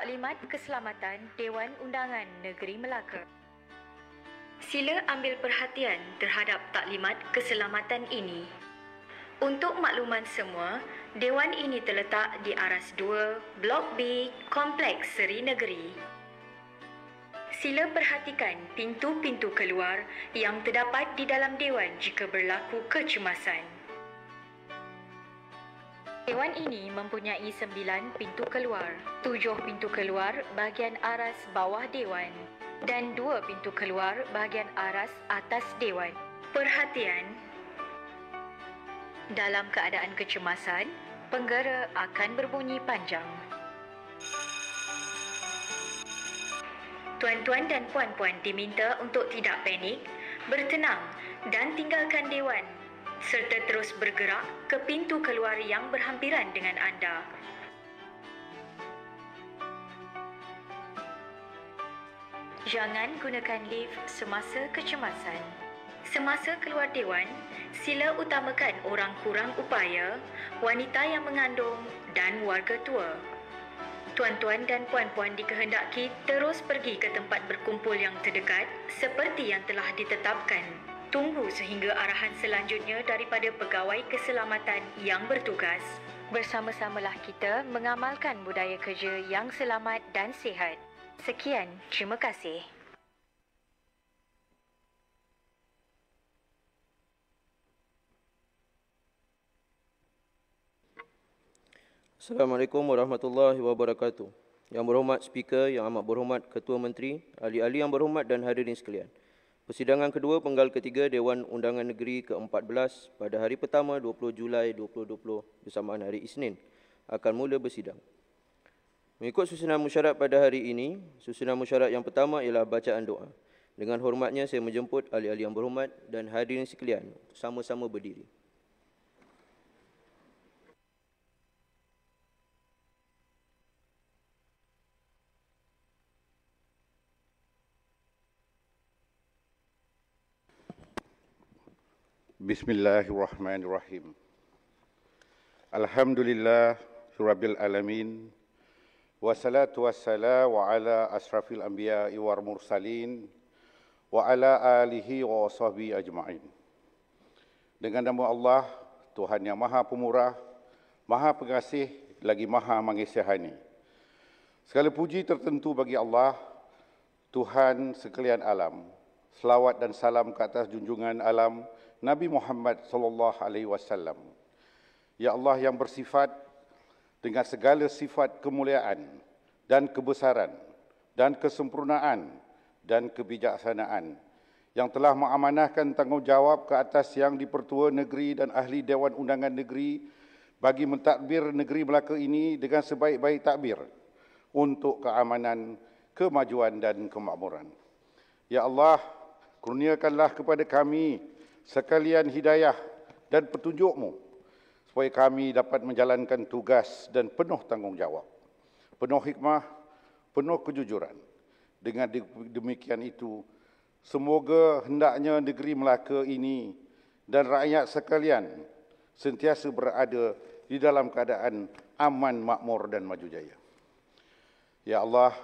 Taklimat Keselamatan Dewan Undangan Negeri Melaka. Sila ambil perhatian terhadap taklimat keselamatan ini. Untuk makluman semua, Dewan ini terletak di Aras 2, Blok B, Kompleks Seri Negeri. Sila perhatikan pintu-pintu keluar yang terdapat di dalam Dewan jika berlaku kecemasan. Dewan ini mempunyai 9 pintu keluar, 7 pintu keluar bahagian aras bawah Dewan dan 2 pintu keluar bahagian aras atas Dewan. Perhatian! Dalam keadaan kecemasan, penggera akan berbunyi panjang. Tuan-tuan dan puan-puan diminta untuk tidak panik, bertenang dan tinggalkan Dewan serta terus bergerak ke pintu keluar yang berhampiran dengan anda. Jangan gunakan lift semasa kecemasan. Semasa keluar Dewan, sila utamakan orang kurang upaya, wanita yang mengandung dan warga tua. Tuan-tuan dan puan-puan dikehendaki terus pergi ke tempat berkumpul yang terdekat seperti yang telah ditetapkan. Tunggu sehingga arahan selanjutnya daripada pegawai keselamatan yang bertugas. Bersama-samalah kita mengamalkan budaya kerja yang selamat dan sihat. Sekian, terima kasih. Assalamualaikum warahmatullahi wabarakatuh. Yang berhormat Speaker, Yang Amat Berhormat Ketua Menteri, ahli-ahli yang berhormat dan hadirin sekalian. Persidangan kedua penggal ketiga Dewan Undangan Negeri ke-14 pada hari pertama 20 Julai 2020 bersamaan hari Isnin akan mula bersidang. Mengikut susunan musyarat pada hari ini, susunan musyarat yang pertama ialah bacaan doa. Dengan hormatnya saya menjemput ahli-ahli yang berhormat dan hadirin sekalian sama-sama berdiri. Bismillahirrahmanirrahim. Alhamdulillah Rabbil Alamin. Wassalatu wassalamu ala asrafil anbiya'i wal mursalin wa ala alihi wa sahbihi ajma'in. Dengan nama Allah, Tuhan yang Maha Pemurah, Maha Pengasih, lagi Maha Mengasihani. Segala puji tertentu bagi Allah, Tuhan sekalian alam. Selawat dan salam ke atas junjungan alam Nabi Muhammad sallallahu alaihi wasallam. Ya Allah yang bersifat dengan segala sifat kemuliaan dan kebesaran dan kesempurnaan dan kebijaksanaan yang telah mengamanahkan tanggungjawab ke atas Yang di-Pertua Negeri dan ahli Dewan Undangan Negeri bagi mentadbir negeri Melaka ini dengan sebaik-baik takbir untuk keamanan, kemajuan dan kemakmuran. Ya Allah, kurniakanlah kepada kami sekalian hidayah dan petunjuk-Mu supaya kami dapat menjalankan tugas dan penuh tanggungjawab, penuh hikmah, penuh kejujuran. Dengan demikian itu, semoga hendaknya negeri Melaka ini dan rakyat sekalian sentiasa berada di dalam keadaan aman, makmur dan maju jaya. Ya Allah,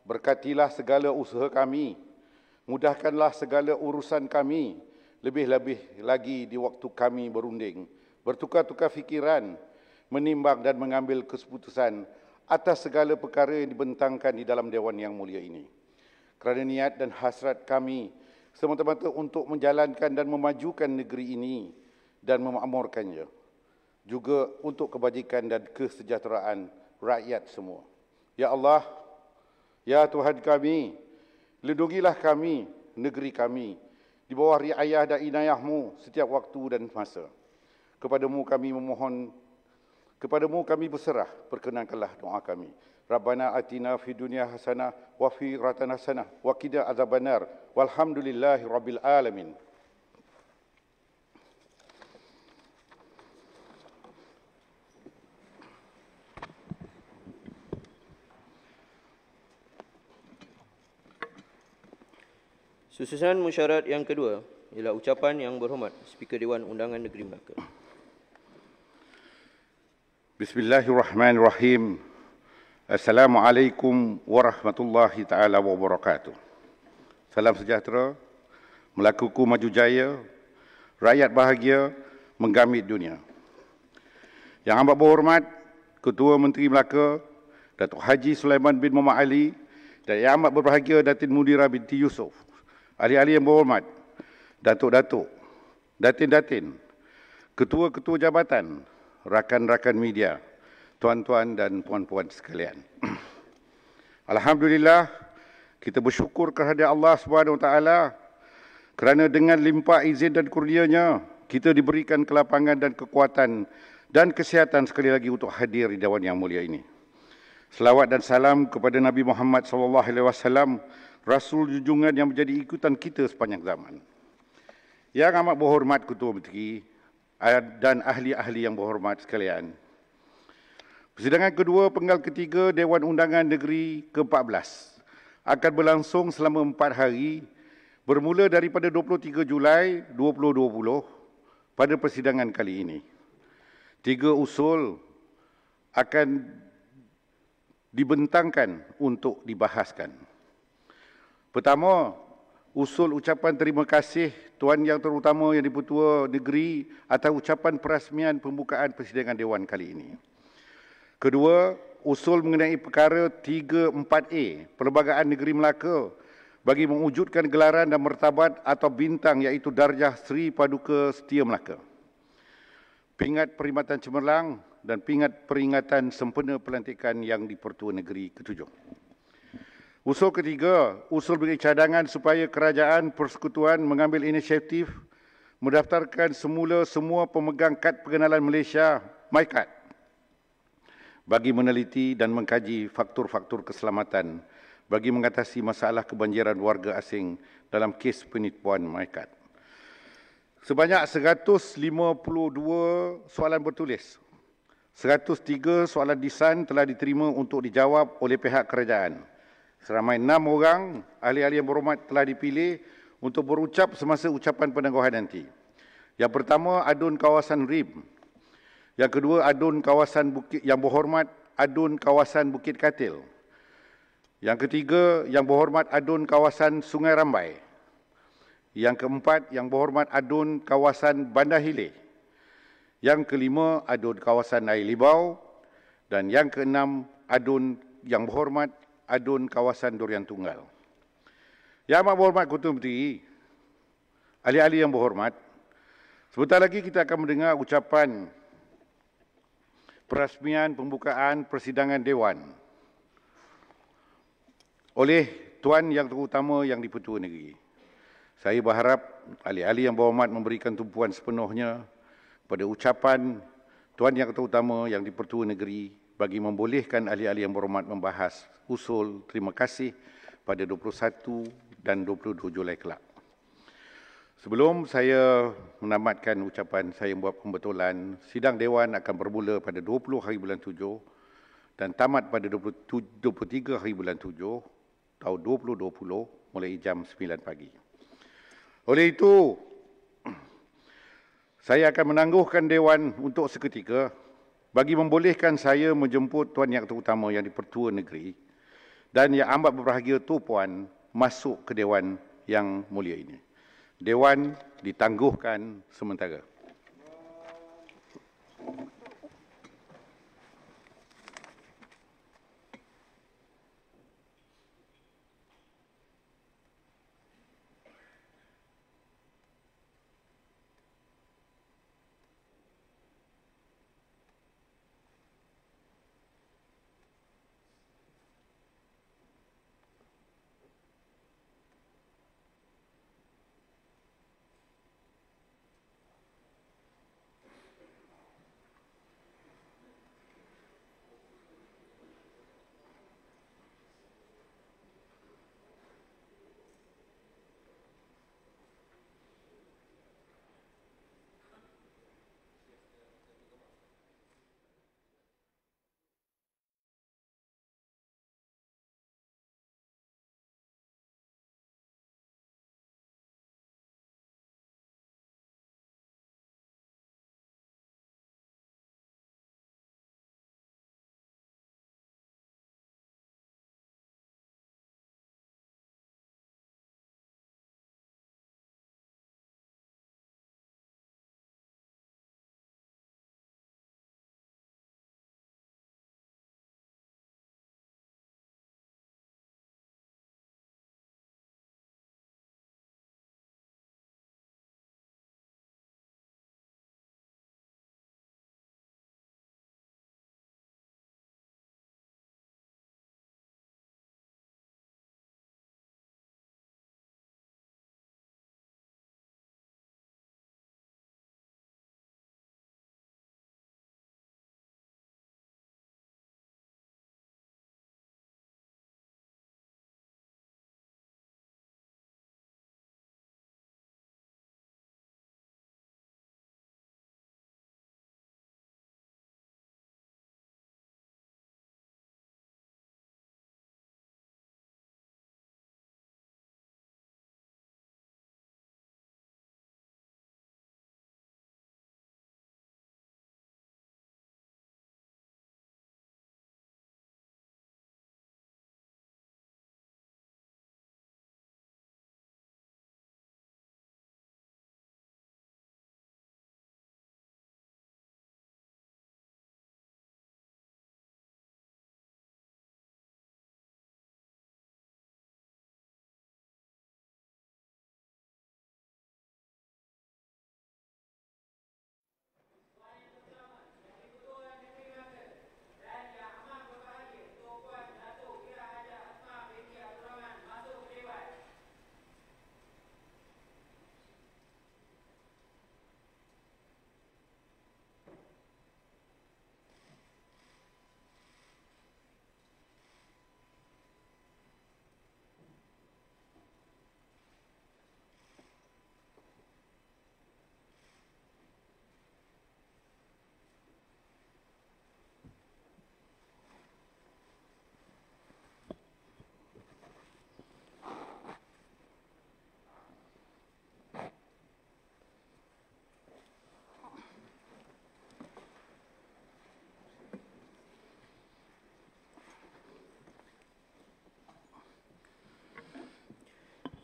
berkatilah segala usaha kami, mudahkanlah segala urusan kami, lebih-lebih lagi di waktu kami berunding, bertukar-tukar fikiran, menimbang dan mengambil keputusan atas segala perkara yang dibentangkan di dalam Dewan yang mulia ini. Kerana niat dan hasrat kami semata-mata untuk menjalankan dan memajukan negeri ini dan memakmurkannya, juga untuk kebajikan dan kesejahteraan rakyat semua. Ya Allah, ya Tuhan kami, lindungilah kami, negeri kami, di bawah riayah dan inayah-Mu setiap waktu dan masa. Kepadamu kami memohon, kepadamu kami berserah, perkenankanlah doa kami. Rabbana atina fid dunya hasanah wa fi akhirati hasanah wa qina azabannar. Walhamdulillahi rabbil alamin. Susunan musyarat yang kedua ialah ucapan Yang Berhormat Speaker Dewan Undangan Negeri Melaka. Bismillahirrahmanirrahim. Assalamualaikum warahmatullahi taala wabarakatuh. Salam sejahtera, Melakuku maju jaya, rakyat bahagia, menggamit dunia. Yang amat berhormat Ketua Menteri Melaka Datuk Haji Sulaiman bin Muhammad Ali dan yang amat berbahagia Datin Mudira binti Yusof, ahli-ahli yang berhormat, datuk-datuk, datin-datin, ketua-ketua jabatan, rakan-rakan media, tuan-tuan dan puan-puan sekalian. Alhamdulillah, kita bersyukur kehadirat Allah Subhanahu Wa Taala kerana dengan limpah izin dan kurnianya kita diberikan kelapangan dan kekuatan dan kesihatan sekali lagi untuk hadir di Dewan yang mulia ini. Selawat dan salam kepada Nabi Muhammad SAW, Rasul junjungan yang menjadi ikutan kita sepanjang zaman. Yang amat berhormat Ketua Menteri dan ahli-ahli yang berhormat sekalian. Persidangan kedua penggal ketiga Dewan Undangan Negeri ke-14 akan berlangsung selama 4 hari bermula daripada 23 Julai 2020 pada persidangan kali ini. 3 usul akan dibentangkan untuk dibahaskan. Pertama, usul ucapan terima kasih Tuan Yang Terutama Yang di-Pertua Negeri atas ucapan perasmian pembukaan persidangan Dewan kali ini. Kedua, usul mengenai perkara 34A Perlembagaan Negeri Melaka bagi mewujudkan gelaran dan martabat atau bintang iaitu darjah Seri Paduka Setia Melaka. Pingat Perkhidmatan Cemerlang dan pingat peringatan sempena pelantikan Yang di-Pertua Negeri ke-7. Usul ketiga, usul beri cadangan supaya Kerajaan Persekutuan mengambil inisiatif mendaftarkan semula semua pemegang kad pengenalan Malaysia, MyKad, bagi meneliti dan mengkaji faktor-faktor keselamatan bagi mengatasi masalah kebanjiran warga asing dalam kes penipuan MyKad. Sebanyak 152 soalan bertulis, 103 soalan lisan telah diterima untuk dijawab oleh pihak kerajaan. Seramai 6 orang ahli-ahli yang berhormat telah dipilih untuk berucap semasa ucapan penangguhan nanti. Yang pertama, Adun Kawasan RIM. Yang kedua, Adun Kawasan Bukit Yang Berhormat Adun Kawasan Bukit Katil. Yang ketiga, Yang Berhormat Adun Kawasan Sungai Rambai. Yang keempat, Yang Berhormat Adun Kawasan Bandar Hilir. Yang kelima, Adun Kawasan Air Libau. Dan yang keenam, Yang Berhormat Adun Kawasan Durian Tunggal. Yang amat berhormat Ketua Menteri, ahli-ahli yang berhormat, sebentar lagi kita akan mendengar ucapan perasmian pembukaan persidangan Dewan oleh Tuan Yang Terutama Yang di-Pertua Negeri. Saya berharap ahli-ahli yang berhormat memberikan tumpuan sepenuhnya pada ucapan Tuan Yang Terutama Yang di-Pertua Negeri bagi membolehkan ahli-ahli yang berhormat membahas usul terima kasih pada 21 dan 22 Julai kelak. Sebelum saya menamatkan ucapan saya buat pembetulan, sidang Dewan akan bermula pada 20 hari bulan 7 dan tamat pada 23 hari bulan 7 tahun 2020 mulai jam 9 pagi. Oleh itu, saya akan menangguhkan Dewan untuk seketika bagi membolehkan saya menjemput Tuan Yang Terutama Yang di-Pertua Negeri dan yang amat berbahagia tu Puan masuk ke Dewan yang mulia ini. Dewan ditangguhkan sementara.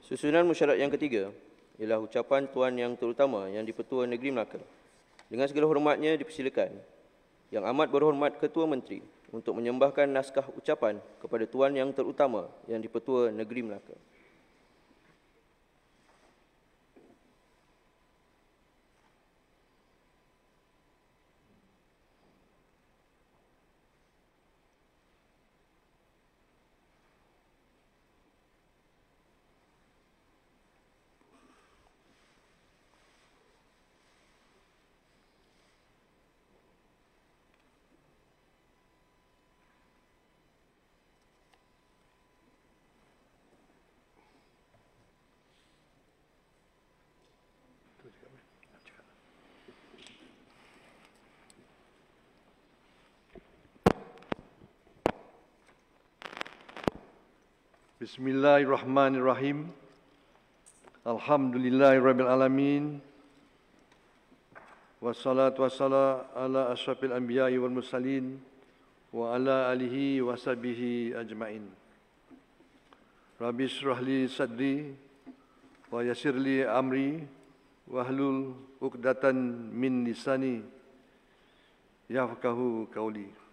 Susunan mesyuarat yang ketiga ialah ucapan Tuan Yang Terutama Yang di-Pertua Negeri Melaka. Dengan segala hormatnya dipersilakan Yang Amat Berhormat Ketua Menteri untuk menyembahkan naskah ucapan kepada Tuan Yang Terutama Yang di-Pertua Negeri Melaka. Bismillahirrahmanirrahim. Alhamdulillahirabbil alamin. Wassalatu wassalamu ala asyrafil anbiya'i wal mursalin wa ala alihi wa sahbihi ajmain. Rabbi shrah li sadri wa yassir li amri wahlul 'uqdatan min lisani yafqahu qauli.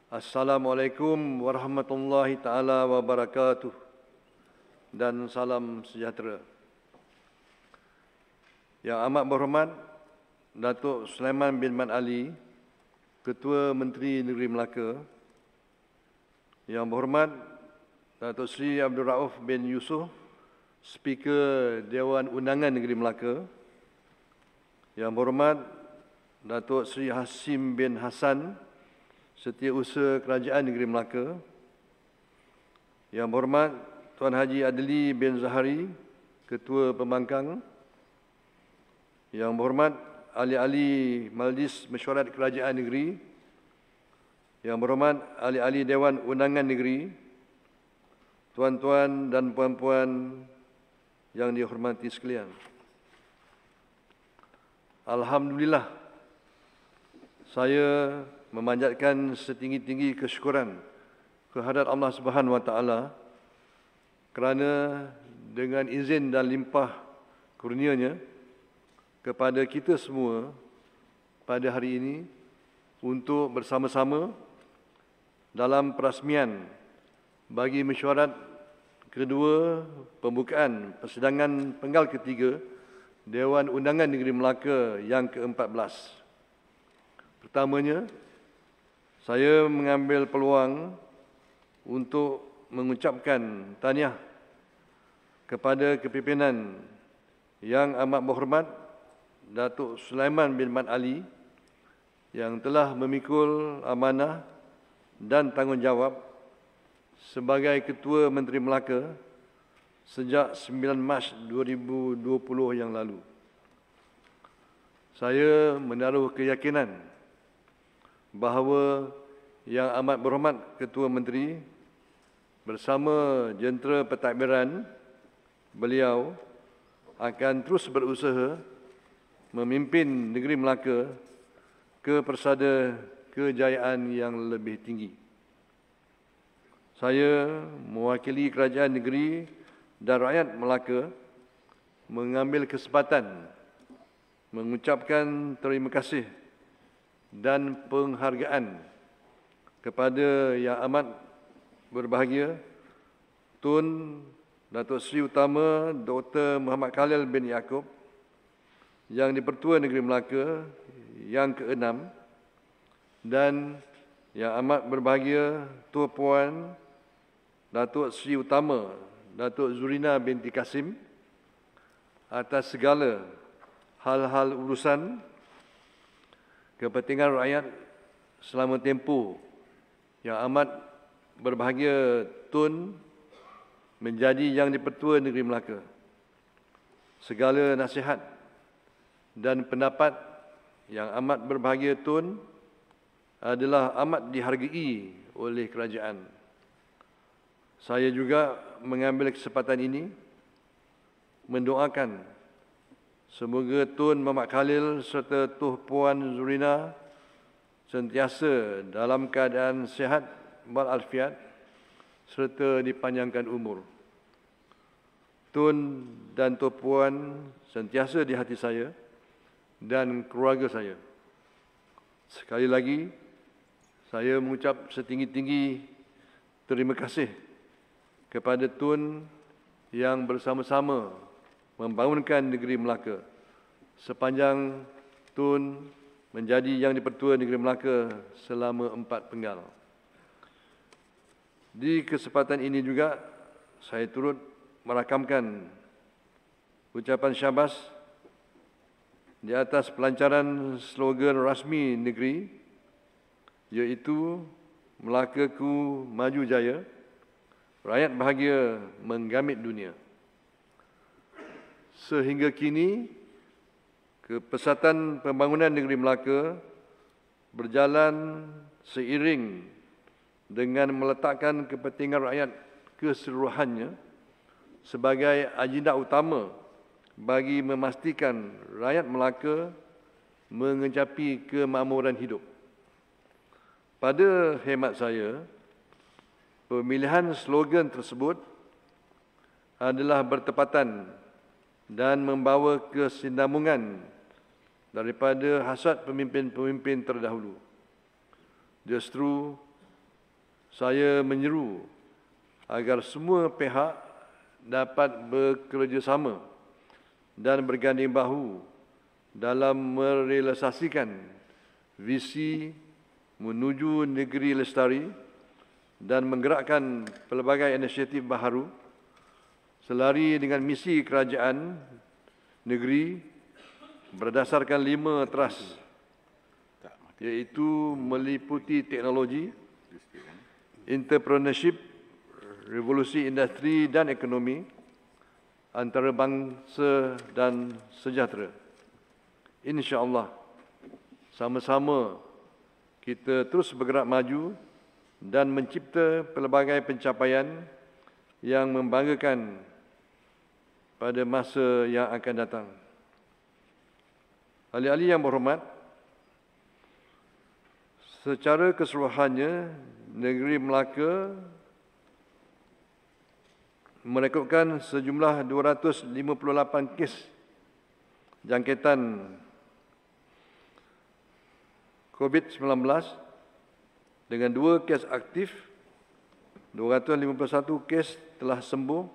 Assalamualaikum warahmatullahi ta'ala wabarakatuh dan salam sejahtera. Yang amat berhormat Datuk Sulaiman bin Mat Ali, Ketua Menteri Negeri Melaka. Yang berhormat Datuk Seri Abdul Rauf bin Yusof, Speaker Dewan Undangan Negeri Melaka. Yang berhormat Datuk Seri Hasim bin Hassan, Setiausaha Kerajaan Negeri Melaka. Yang berhormat Tuan Haji Adli bin Zahari, Ketua Pembangkang. Yang berhormat ahli-ahli Majlis Mesyuarat Kerajaan Negeri. Yang berhormat ahli-ahli Dewan Undangan Negeri, tuan-tuan dan puan-puan yang dihormati sekalian. Alhamdulillah, saya memanjatkan setinggi-tinggi kesyukuran kehadrat Allah Subhanahu Wa Taala kerana dengan izin dan limpah kurnia-Nya kepada kita semua pada hari ini untuk bersama-sama dalam perasmian bagi mesyuarat kedua pembukaan persidangan penggal ketiga Dewan Undangan Negeri Melaka yang ke-14. Pertamanya, saya mengambil peluang untuk mengucapkan tahniah kepada kepimpinan Yang Amat Berhormat Datuk Sulaiman bin Mat Ali yang telah memikul amanah dan tanggungjawab sebagai Ketua Menteri Melaka sejak 9 Mac 2020 yang lalu. Saya menaruh keyakinan bahawa Yang Amat Berhormat Ketua Menteri bersama jentera pentadbiran beliau akan terus berusaha memimpin negeri Melaka ke persada kejayaan yang lebih tinggi. Saya mewakili kerajaan negeri dan rakyat Melaka mengambil kesempatan mengucapkan terima kasih dan penghargaan kepada Yang Amat Berbahagia Tun Datuk Seri Utama Dr. Muhammad Khalil bin Yaakob yang di-Pertua Negeri Melaka yang ke-6 dan Yang Amat Berbahagia Tuan Puan Datuk Seri Utama Datuk Zurina binti Kasim atas segala hal-hal urusan kepentingan rakyat selama tempoh Yang Amat Berbahagia Tun menjadi Yang di-Pertua Negeri Melaka. Segala nasihat dan pendapat Yang Amat Berbahagia Tun adalah amat dihargai oleh kerajaan. Saya juga mengambil kesempatan ini mendoakan semoga Tun Muhammad Khalil serta Tuan Puan Zurina sentiasa dalam keadaan sihat walafiat serta dipanjangkan umur. Tun dan Tuan Puan sentiasa di hati saya dan keluarga saya. Sekali lagi, saya mengucap setinggi-tinggi terima kasih kepada Tun yang bersama-sama membangunkan negeri Melaka sepanjang Tun menjadi Yang di-Pertua Negeri Melaka selama 4 penggal. Di kesempatan ini juga, saya turut merakamkan ucapan syabas di atas pelancaran slogan rasmi negeri, iaitu Melakaku Maju Jaya, rakyat bahagia menggamit dunia. Sehingga kini, kepesatan pembangunan negeri Melaka berjalan seiring dengan meletakkan kepentingan rakyat keseluruhannya sebagai agenda utama bagi memastikan rakyat Melaka mengecapi kemakmuran hidup. Pada hemat saya, pemilihan slogan tersebut adalah bertepatan dan membawa kesinambungan daripada hasrat pemimpin-pemimpin terdahulu. Justru, saya menyeru agar semua pihak dapat bekerjasama dan berganding bahu dalam merealisasikan visi menuju negeri lestari dan menggerakkan pelbagai inisiatif baharu selari dengan misi kerajaan negeri berdasarkan 5 teras, iaitu meliputi teknologi, entrepreneurship, revolusi industri dan ekonomi, antarabangsa dan sejahtera. InsyaAllah, sama-sama kita terus bergerak maju dan mencipta pelbagai pencapaian yang membanggakan pada masa yang akan datang. Ahli-ahli yang berhormat, secara keseluruhannya, negeri Melaka merekodkan sejumlah 258 kes jangkitan COVID-19 dengan 2 kes aktif, 251 kes telah sembuh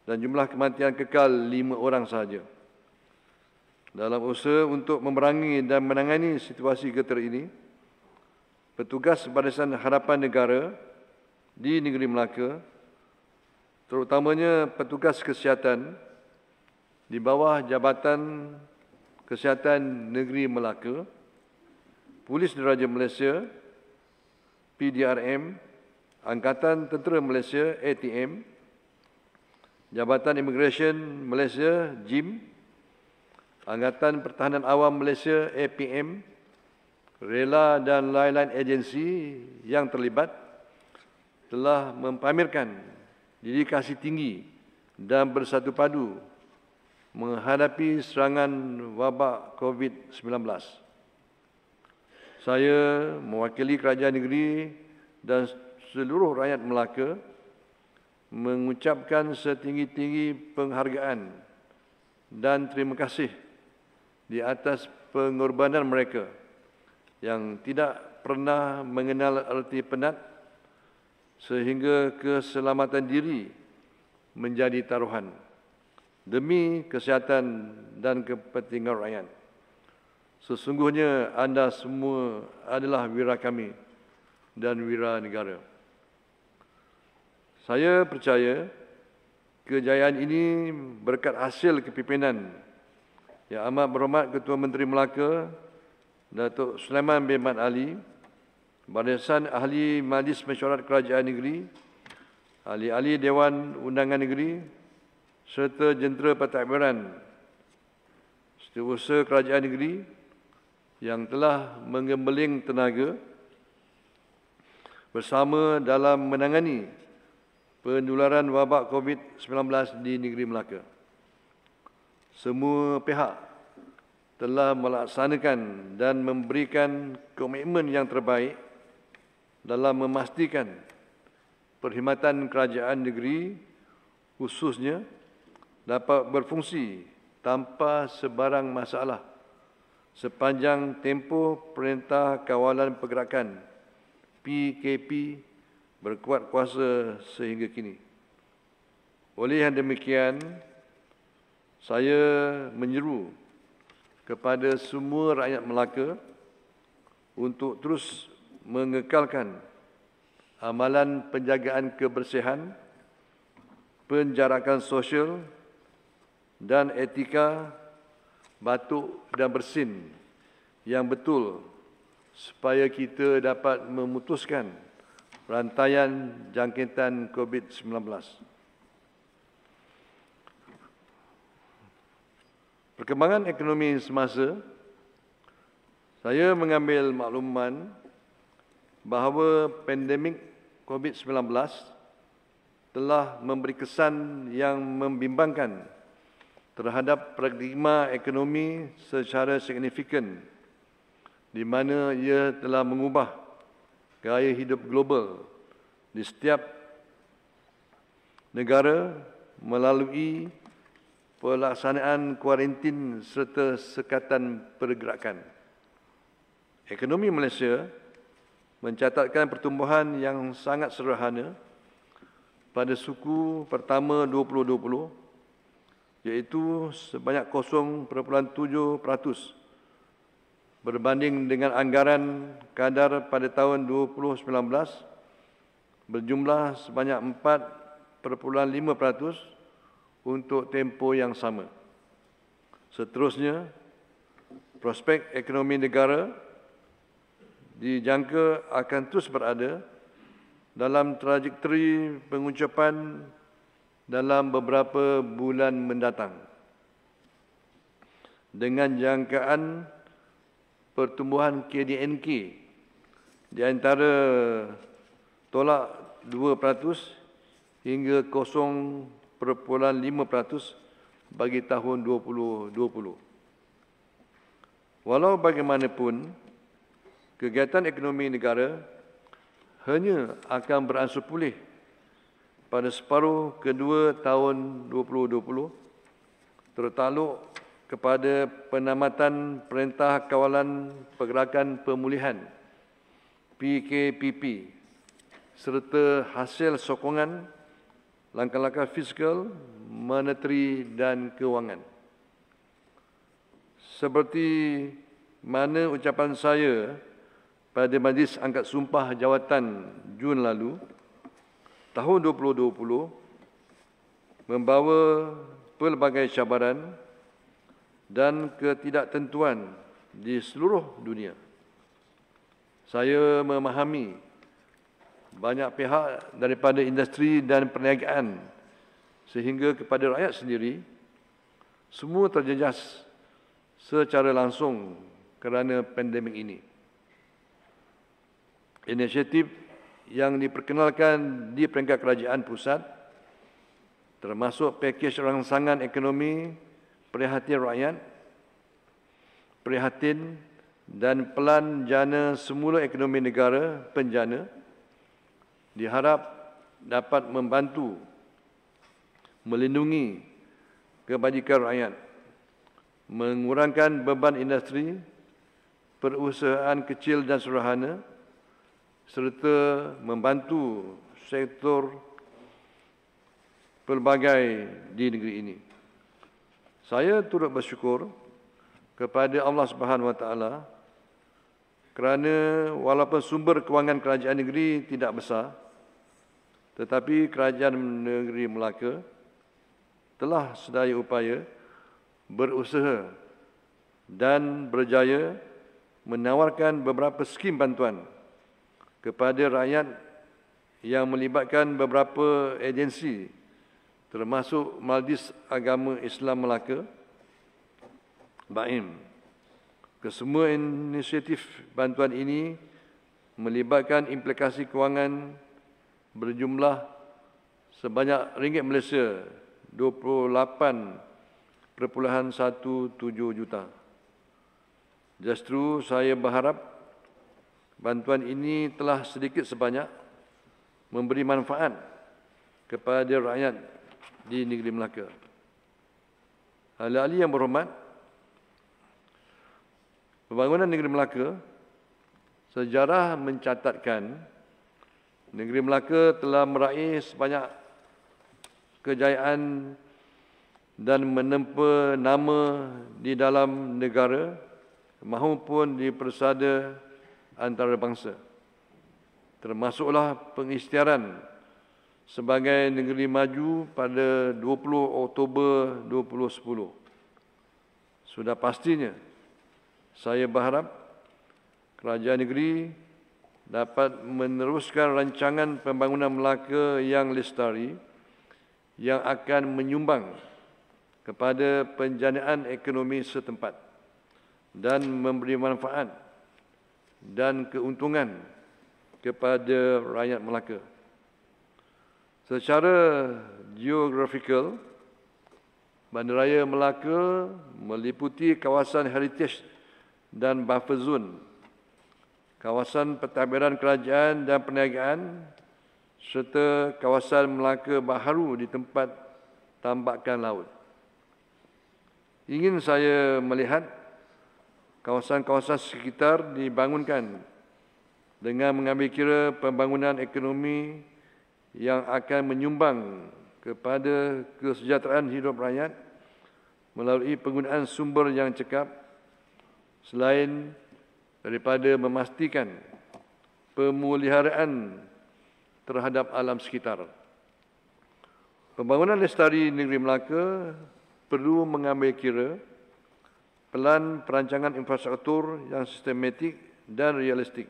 dan jumlah kematian kekal 5 orang sahaja. Dalam usaha untuk memerangi dan menangani situasi getir ini, petugas Barisan Harapan Negara di negeri Melaka, terutamanya petugas kesihatan di bawah Jabatan Kesihatan Negeri Melaka, Polis Diraja Malaysia, PDRM, Angkatan Tentera Malaysia, ATM, Jabatan Immigration Malaysia, JIM, Angkatan Pertahanan Awam Malaysia, APM, rela dan lain-lain agensi yang terlibat telah mempamerkan dedikasi tinggi dan bersatu padu menghadapi serangan wabak COVID-19. Saya mewakili kerajaan negeri dan seluruh rakyat Melaka mengucapkan setinggi-tinggi penghargaan dan terima kasih di atas pengorbanan mereka yang tidak pernah mengenal erti penat sehingga keselamatan diri menjadi taruhan demi kesihatan dan kepentingan rakyat. Sesungguhnya anda semua adalah wira kami dan wira negara. Saya percaya kejayaan ini berkat hasil kepimpinan Yang Amat Berhormat Ketua Menteri Melaka, Datuk Sulaiman bin Mat Ali, Barisan Ahli Majlis Mesyuarat Kerajaan Negeri, ahli-ahli Dewan Undangan Negeri, serta jentera pentadbiran Setiausaha Kerajaan Negeri yang telah menggembeling tenaga bersama dalam menangani penularan wabak COVID-19 di negeri Melaka. Semua pihak telah melaksanakan dan memberikan komitmen yang terbaik dalam memastikan perkhidmatan kerajaan negeri, khususnya dapat berfungsi tanpa sebarang masalah sepanjang tempoh Perintah Kawalan Pergerakan PKP berkuat kuasa sehingga kini. Oleh yang demikian, saya menyeru kepada semua rakyat Melaka untuk terus mengekalkan amalan penjagaan kebersihan, penjarakan sosial dan etika batuk dan bersin yang betul supaya kita dapat memutuskan rantaian jangkitan COVID-19. Perkembangan ekonomi semasa, saya mengambil makluman bahawa pandemik COVID-19 telah memberi kesan yang membimbangkan terhadap paradigma ekonomi secara signifikan, di mana ia telah mengubah gaya hidup global di setiap negara melalui pelaksanaan kuarantin serta sekatan pergerakan. Ekonomi Malaysia mencatatkan pertumbuhan yang sangat sederhana pada suku pertama 2020, iaitu sebanyak 0.7% berbanding dengan anggaran kadar pada tahun 2019 berjumlah sebanyak 4.5% untuk tempoh yang sama. Seterusnya, prospek ekonomi negara dijangka akan terus berada dalam trajektori pengucapan dalam beberapa bulan mendatang, dengan jangkaan pertumbuhan KDNK di antara tolak 2% hingga 0.5% bagi tahun 2020. Walau bagaimanapun, kegiatan ekonomi negara hanya akan beransur pulih pada separuh kedua tahun 2020, tertakluk kepada penamatan Perintah Kawalan Pergerakan Pemulihan PKPP serta hasil sokongan langkah-langkah fiskal, moneteri dan kewangan. Seperti mana ucapan saya pada Majlis Angkat Sumpah Jawatan Jun lalu, tahun 2020 membawa pelbagai cabaran dan ketidaktentuan di seluruh dunia. Saya memahami banyak pihak daripada industri dan perniagaan sehingga kepada rakyat sendiri, semua terjejas secara langsung kerana pandemik ini. Inisiatif yang diperkenalkan di peringkat kerajaan pusat, termasuk pakej rangsangan ekonomi prihatin rakyat, prihatin dan pelan jana semula ekonomi negara penjana, diharap dapat membantu melindungi kebajikan rakyat, mengurangkan beban industri, perusahaan kecil dan sederhana, serta membantu sektor pelbagai di negeri ini. Saya turut bersyukur kepada Allah Subhanahu Wa Taala kerana walaupun sumber kewangan kerajaan negeri tidak besar, tetapi kerajaan negeri Melaka telah sedaya upaya berusaha dan berjaya menawarkan beberapa skim bantuan kepada rakyat yang melibatkan beberapa agensi termasuk Majlis Agama Islam Melaka, BAIM. Kesemua inisiatif bantuan ini melibatkan implikasi kewangan berjumlah sebanyak ringgit Malaysia 28.17 juta. Justru saya berharap bantuan ini telah sedikit sebanyak memberi manfaat kepada rakyat di negeri Melaka. Ahli-ahli yang berhormat, pembangunan negeri Melaka, sejarah mencatatkan negeri Melaka telah meraih sebanyak kejayaan dan menempa nama di dalam negara maupun di persada antarabangsa. Termasuklah pengisytiharan sebagai negeri maju pada 20 Oktober 2010. Sudah pastinya saya berharap kerajaan negeri dapat meneruskan rancangan pembangunan Melaka yang lestari yang akan menyumbang kepada penjanaan ekonomi setempat dan memberi manfaat dan keuntungan kepada rakyat Melaka. Secara geografikal, Bandaraya Melaka meliputi kawasan heritage dan buffer zone, kawasan pentadbiran kerajaan dan perniagaan, serta kawasan Melaka Baharu di tempat tambakan laut. Ingin saya melihat kawasan-kawasan sekitar dibangunkan dengan mengambil kira pembangunan ekonomi yang akan menyumbang kepada kesejahteraan hidup rakyat melalui penggunaan sumber yang cekap, selain daripada memastikan pemeliharaan terhadap alam sekitar. Pembangunan lestari negeri Melaka perlu mengambil kira pelan perancangan infrastruktur yang sistematik dan realistik,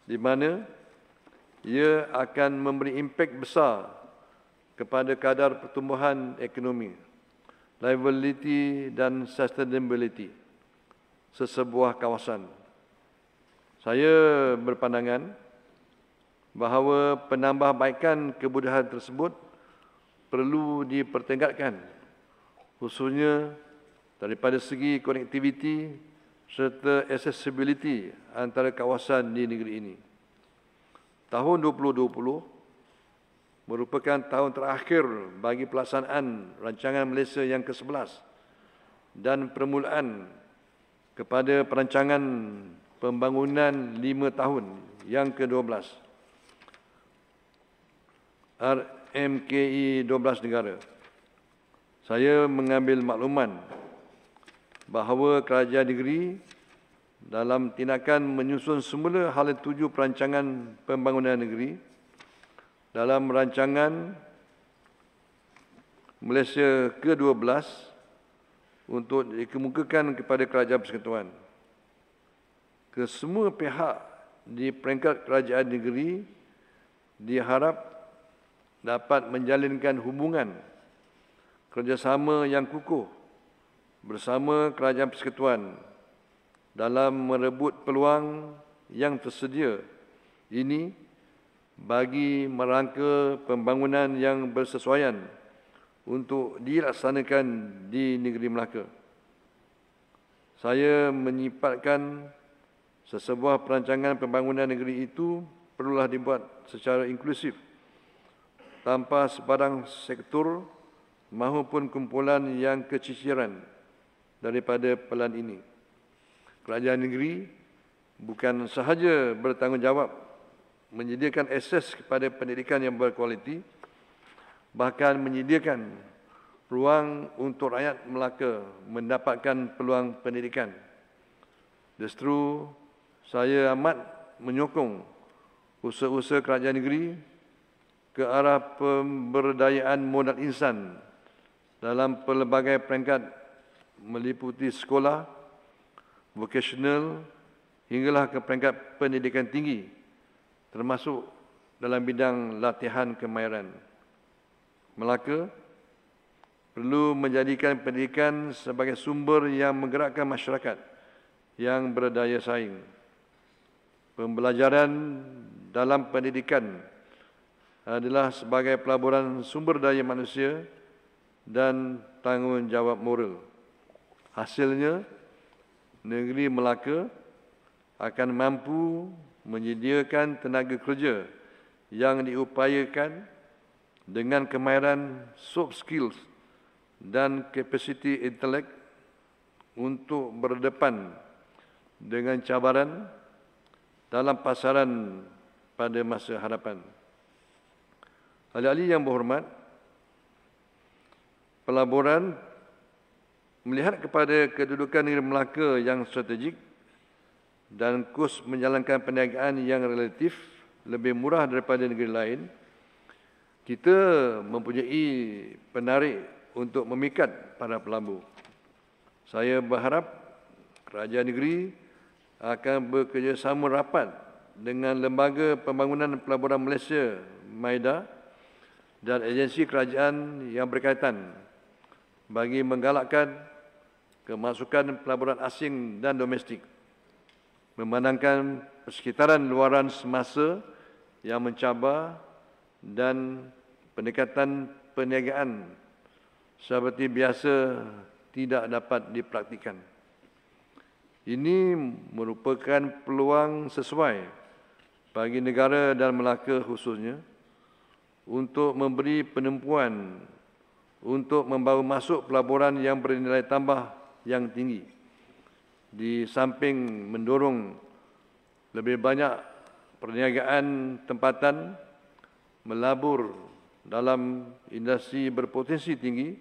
di mana ia akan memberi impak besar kepada kadar pertumbuhan ekonomi, livability dan sustainability sesebuah kawasan. Saya berpandangan bahawa penambahbaikan kebudayaan tersebut perlu dipertingkatkan, khususnya daripada segi konektiviti serta accessibility antara kawasan di negeri ini. Tahun 2020 merupakan tahun terakhir bagi pelaksanaan rancangan Malaysia yang ke-11 dan permulaan kepada perancangan pembangunan 5 tahun yang ke-12 RMKI 12 negara. Saya mengambil makluman bahawa kerajaan negeri dalam tindakan menyusun semula hala 7 perancangan pembangunan negeri dalam rancangan Malaysia ke-12 untuk dikemukakan kepada Kerajaan Persekutuan. Kesemua pihak di peringkat kerajaan negeri diharap dapat menjalinkan hubungan kerjasama yang kukuh bersama Kerajaan Persekutuan dalam merebut peluang yang tersedia ini bagi merangka pembangunan yang bersesuaian untuk dilaksanakan di negeri Melaka. Saya menyipatkan sesebuah perancangan pembangunan negeri itu perlulah dibuat secara inklusif tanpa sebarang sektor maupun kumpulan yang keciciran daripada pelan ini. Kerajaan negeri bukan sahaja bertanggungjawab menyediakan akses kepada pendidikan yang berkualiti, bahkan menyediakan ruang untuk rakyat Melaka mendapatkan peluang pendidikan. Justru saya amat menyokong usaha-usaha kerajaan negeri ke arah pemberdayaan modal insan dalam pelbagai peringkat meliputi sekolah, vocational hinggalah ke peringkat pendidikan tinggi, termasuk dalam bidang latihan kemahiran. Melaka perlu menjadikan pendidikan sebagai sumber yang menggerakkan masyarakat yang berdaya saing. Pembelajaran dalam pendidikan adalah sebagai pelaburan sumber daya manusia dan tanggungjawab moral. Hasilnya, negeri Melaka akan mampu menyediakan tenaga kerja yang diupayakan dengan kemahiran soft skills dan kapasiti intelek untuk berdepan dengan cabaran dalam pasaran pada masa hadapan. Ahli-ahli yang berhormat, pelaburan melihat kepada kedudukan negeri Melaka yang strategik dan kos menjalankan perniagaan yang relatif lebih murah daripada negeri lain, kita mempunyai penarik untuk memikat para pelabur. Saya berharap kerajaan negeri akan bekerjasama rapat dengan Lembaga Pembangunan Pelaburan Malaysia, MAIDA, dan agensi kerajaan yang berkaitan bagi menggalakkan kemasukan pelaburan asing dan domestik, memandangkan persekitaran luaran semasa yang mencabar dan pendekatan perniagaan seperti biasa tidak dapat dipraktikkan. Ini merupakan peluang sesuai bagi negara dan Melaka khususnya untuk memberi penumpuan untuk membawa masuk pelaburan yang bernilai tambah yang tinggi, di samping mendorong lebih banyak perniagaan tempatan melabur dalam industri berpotensi tinggi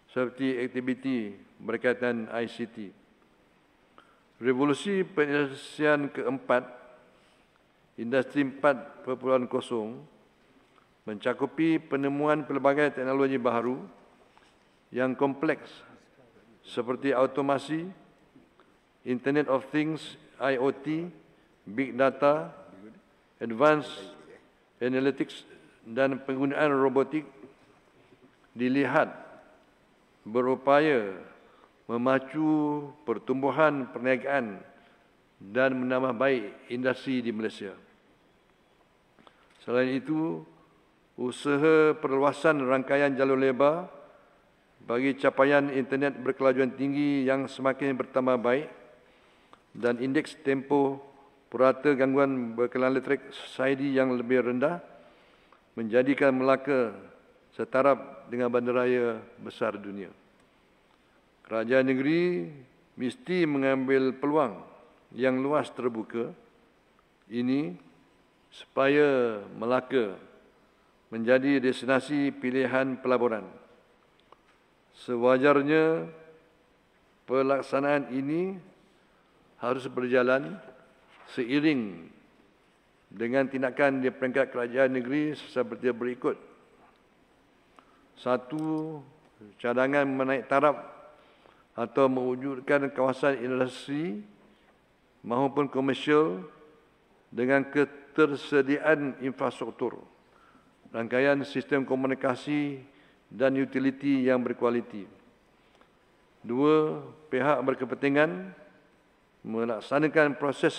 seperti aktiviti berkaitan ICT. Revolusi pengindustrian keempat, Industri 4.0, mencakupi penemuan pelbagai teknologi baharu yang kompleks seperti automasi, Internet of Things, IoT, Big Data, Advanced Analytics dan penggunaan robotik dilihat berupaya memacu pertumbuhan perniagaan dan menambah baik industri di Malaysia. Selain itu, usaha perluasan rangkaian jalur lebar bagi capaian internet berkelajuan tinggi yang semakin bertambah baik dan indeks tempoh purata gangguan berkelanjutan elektrik society yang lebih rendah menjadikan Melaka setaraf dengan bandaraya besar dunia. Kerajaan negeri mesti mengambil peluang yang luas terbuka ini supaya Melaka menjadi destinasi pilihan pelaburan. Sewajarnya pelaksanaan ini harus berjalan seiring dengan tindakan di peringkat kerajaan negeri seperti berikut. 1. Cadangan menaik taraf atau mewujudkan kawasan industri maupun komersial dengan ketersediaan infrastruktur, rangkaian sistem komunikasi dan utiliti yang berkualiti. 2. Pihak berkepentingan melaksanakan proses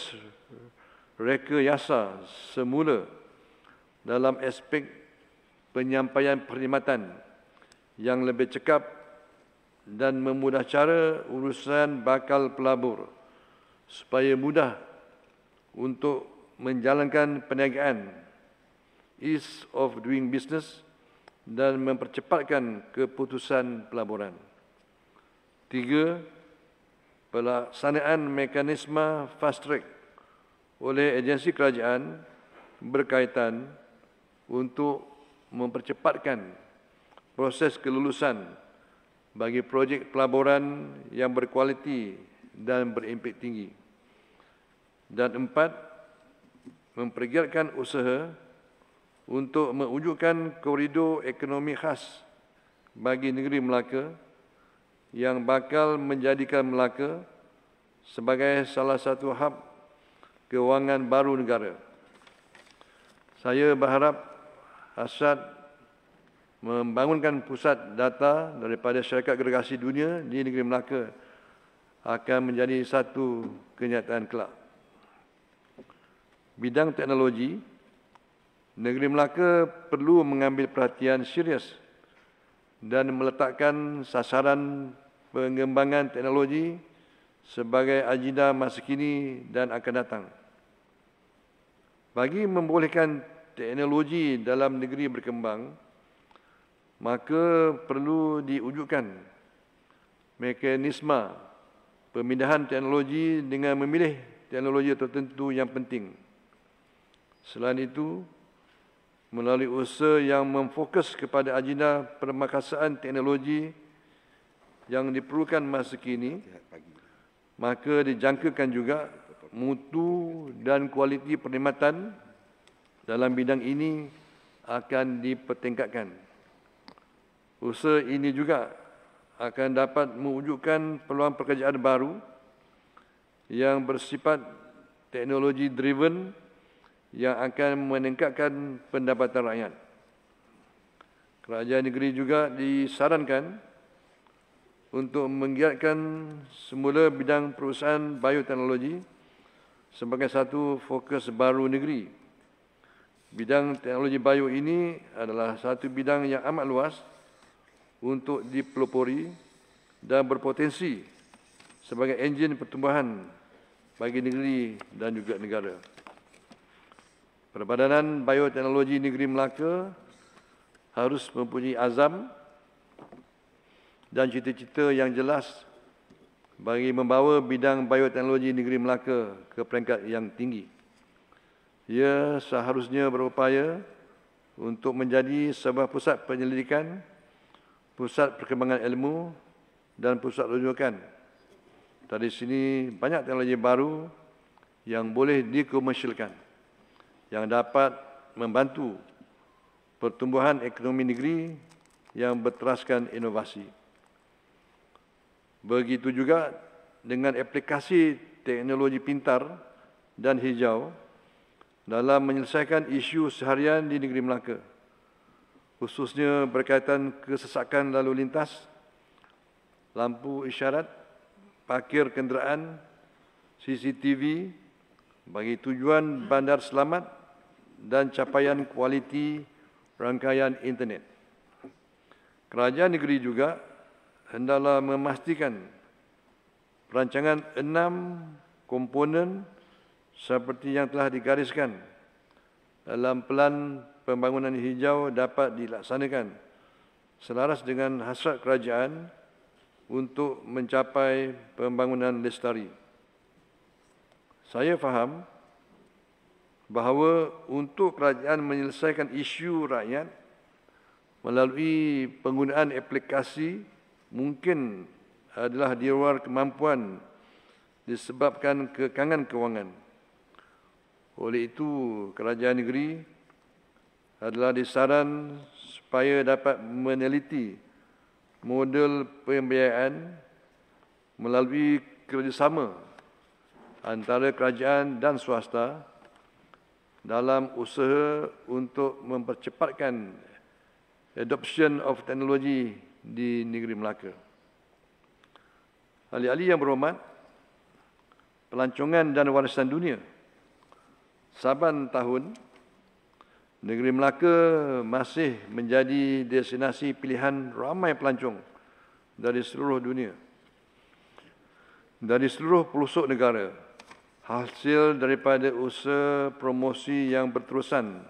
rekayasa semula dalam aspek penyampaian perkhidmatan yang lebih cekap dan memudah cara urusan bakal pelabur supaya mudah untuk menjalankan perniagaan, ease of doing business dan mempercepatkan keputusan pelaburan. 3. Pelaksanaan mekanisme fast track oleh agensi kerajaan berkaitan untuk mempercepatkan proses kelulusan bagi projek pelaburan yang berkualiti dan berimpak tinggi. Dan 4. Mempergiatkan usaha untuk mewujudkan koridor ekonomi khas bagi negeri Melaka yang bakal menjadikan Melaka sebagai salah satu hub kewangan baru negara. Saya berharap hasrat membangunkan pusat data daripada syarikat agregasi dunia di negeri Melaka akan menjadi satu kenyataan kelak. Bidang teknologi, negeri Melaka perlu mengambil perhatian serius dan meletakkan sasaran pengembangan teknologi sebagai agenda masa kini dan akan datang. Bagi membolehkan teknologi dalam negeri berkembang, maka perlu diwujudkan mekanisme pemindahan teknologi dengan memilih teknologi tertentu yang penting. Selain itu, melalui usaha yang memfokus kepada agenda permakasaan teknologi yang diperlukan masa kini, maka dijangkakan juga mutu dan kualiti perkhidmatan dalam bidang ini akan dipertingkatkan. Usaha ini juga akan dapat mewujudkan peluang pekerjaan baru yang bersifat teknologi driven yang akan meningkatkan pendapatan rakyat. Kerajaan negeri juga disarankan untuk menggiatkan semula bidang perusahaan bioteknologi sebagai satu fokus baru negeri. Bidang teknologi bio ini adalah satu bidang yang amat luas untuk dipelopori dan berpotensi sebagai enjin pertumbuhan bagi negeri dan juga negara. Perbadanan Bioteknologi Negeri Melaka harus mempunyai azam dan cita-cita yang jelas bagi membawa bidang bioteknologi negeri Melaka ke peringkat yang tinggi. Ia seharusnya berupaya untuk menjadi sebuah pusat penyelidikan, pusat perkembangan ilmu dan pusat rujukan. Dari sini banyak teknologi baru yang boleh dikomersialkan, yang dapat membantu pertumbuhan ekonomi negeri yang berteraskan inovasi. Begitu juga dengan aplikasi teknologi pintar dan hijau dalam menyelesaikan isu seharian di negeri Melaka, khususnya berkaitan kesesakan lalu lintas, lampu isyarat, parkir kenderaan, CCTV bagi tujuan bandar selamat dan capaian kualiti rangkaian internet. Kerajaan negeri juga hendaklah memastikan perancangan 6 komponen seperti yang telah digariskan dalam Pelan Pembangunan Hijau dapat dilaksanakan selaras dengan hasrat kerajaan untuk mencapai pembangunan lestari. Saya faham bahawa untuk kerajaan menyelesaikan isu rakyat melalui penggunaan aplikasi mungkin adalah di luar kemampuan disebabkan kekangan kewangan. Oleh itu, kerajaan negeri adalah disaran supaya dapat meneliti model pembiayaan melalui kerjasama antara kerajaan dan swasta dalam usaha untuk mempercepatkan adoption of teknologi di negeri Melaka. Ahli-ahli yang berhormat, pelancongan dan warisan dunia. Saban tahun, negeri Melaka masih menjadi destinasi pilihan ramai pelancong dari seluruh dunia. Dari seluruh pelosok negara, hasil daripada usaha promosi yang berterusan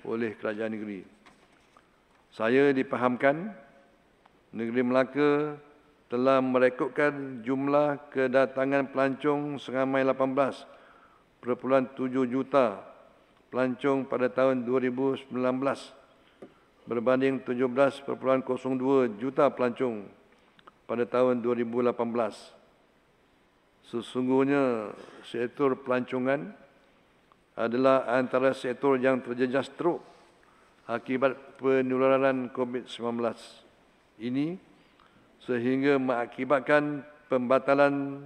oleh kerajaan negeri. Saya dipahamkan negeri Melaka telah merekodkan jumlah kedatangan pelancong seramai 18.7 juta pelancong pada tahun 2019 berbanding 17.02 juta pelancong pada tahun 2018. Sesungguhnya sektor pelancongan adalah antara sektor yang terjejas teruk akibat penularan COVID-19 ini sehingga mengakibatkan pembatalan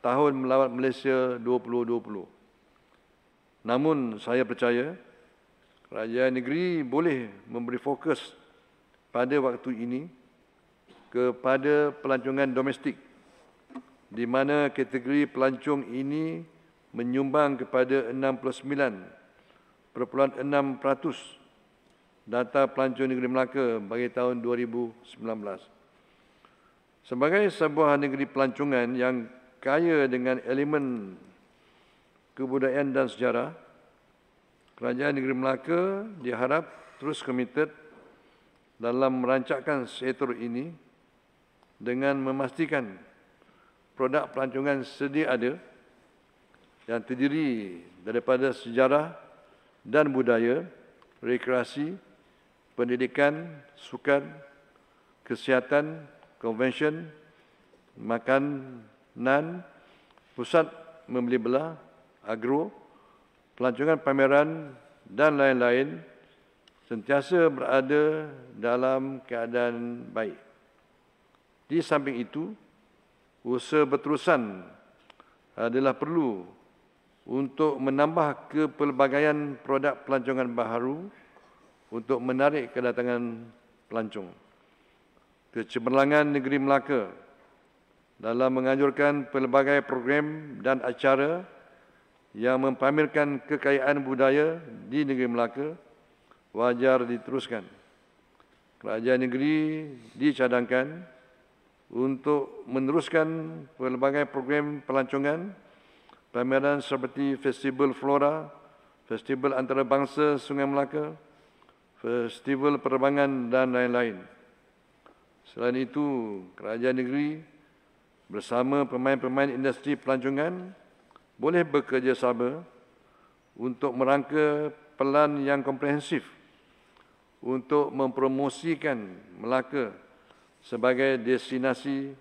Tahun Melawat Malaysia 2020. Namun saya percaya kerajaan negeri boleh memberi fokus pada waktu ini kepada pelancongan domestik di mana kategori pelancong ini menyumbang kepada 69.6% data pelancong negeri Melaka bagi tahun 2019. Sebagai sebuah negeri pelancongan yang kaya dengan elemen kebudayaan dan sejarah, kerajaan negeri Melaka diharap terus komited dalam merancangkan sektor ini dengan memastikan produk pelancongan sedia ada yang terdiri daripada sejarah dan budaya, rekreasi, pendidikan, sukan, kesihatan, konvensyen, makanan, pusat membeli belah, agro, pelancongan pameran dan lain-lain sentiasa berada dalam keadaan baik. Di samping itu, usaha berterusan adalah perlu untuk menambah kepelbagaian produk pelancongan baharu untuk menarik kedatangan pelancong. Kecemerlangan negeri Melaka dalam menganjurkan pelbagai program dan acara yang mempamerkan kekayaan budaya di negeri Melaka wajar diteruskan. Kerajaan negeri dicadangkan untuk meneruskan pelbagai program pelancongan, pameran seperti Festival Flora, Festival Antarabangsa Sungai Melaka, Festival Penerbangan dan lain-lain. Selain itu, kerajaan negeri bersama pemain-pemain industri pelancongan boleh bekerjasama untuk merangka pelan yang komprehensif untuk mempromosikan Melaka sebagai destinasi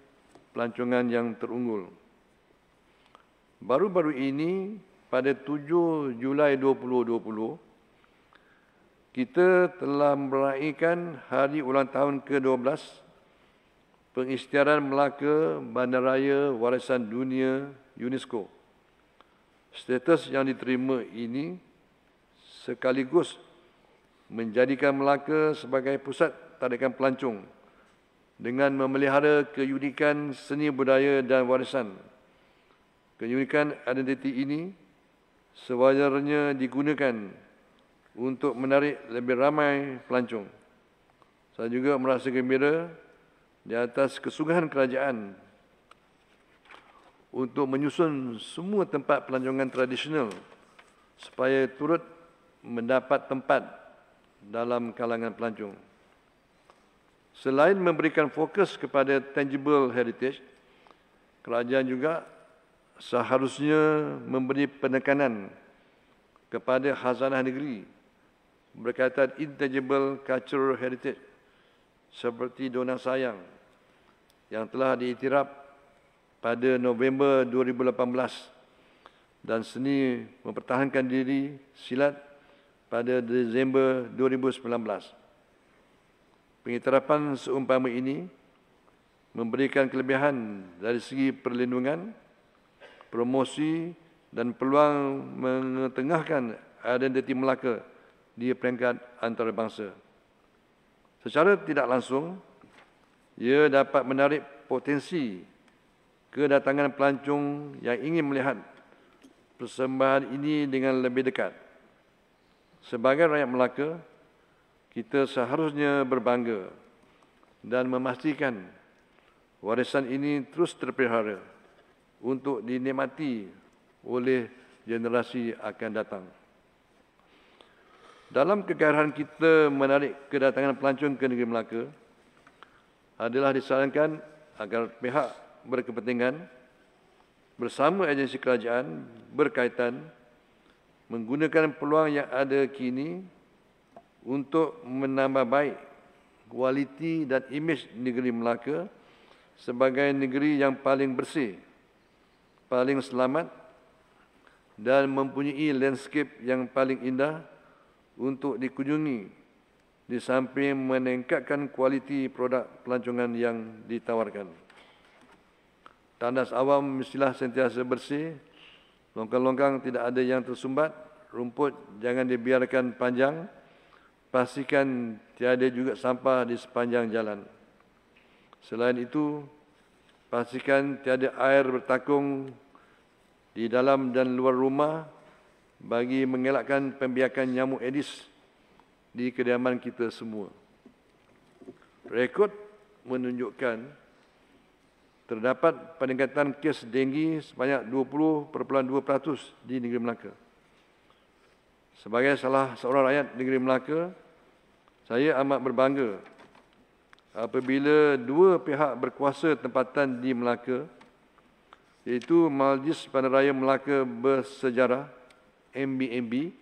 pelancongan yang terunggul. Baru-baru ini, pada 7 Julai 2020, kita telah meraihkan hari ulang tahun ke-12 pengisytiharan Melaka Bandaraya Warisan Dunia UNESCO. Status yang diterima ini sekaligus menjadikan Melaka sebagai pusat tarikan pelancong dengan memelihara keunikan seni budaya dan warisan. Keunikan identiti ini sewajarnya digunakan untuk menarik lebih ramai pelancong. Saya juga merasa gembira di atas kesungguhan kerajaan untuk menyusun semua tempat pelancongan tradisional supaya turut mendapat tempat dalam kalangan pelancong. Selain memberikan fokus kepada tangible heritage, kerajaan juga seharusnya memberi penekanan kepada khazanah negeri berkaitan intangible cultural heritage seperti Dona Sayang yang telah diiktiraf pada November 2018 dan seni mempertahankan diri silat pada Disember 2019. Pengiktirafan seumpama ini memberikan kelebihan dari segi perlindungan, promosi dan peluang mengetengahkan identiti Melaka di peringkat antarabangsa. Secara tidak langsung, ia dapat menarik potensi kedatangan pelancong yang ingin melihat persembahan ini dengan lebih dekat. Sebagai rakyat Melaka, kita seharusnya berbangga dan memastikan warisan ini terus terpelihara untuk dinikmati oleh generasi akan datang. Dalam kegairan kita menarik kedatangan pelancong ke negeri Melaka adalah disarankan agar pihak berkepentingan bersama agensi kerajaan berkaitan menggunakan peluang yang ada kini untuk menambah baik kualiti dan imej negeri Melaka sebagai negeri yang paling bersih, paling selamat dan mempunyai landscape yang paling indah untuk dikunjungi di samping meningkatkan kualiti produk pelancongan yang ditawarkan. Tandas awam mestilah sentiasa bersih, longkang-longkang tidak ada yang tersumbat, rumput jangan dibiarkan panjang, pastikan tiada juga sampah di sepanjang jalan. Selain itu, pastikan tiada air bertakung di dalam dan luar rumah bagi mengelakkan pembiakan nyamuk Aedes di kediaman kita semua. Rekod menunjukkan terdapat peningkatan kes denggi sebanyak 20.2% di negeri Melaka. Sebagai salah seorang rakyat negeri Melaka, saya amat berbangga apabila dua pihak berkuasa tempatan di Melaka, iaitu Majlis Bandaraya Melaka Bersejarah MBMB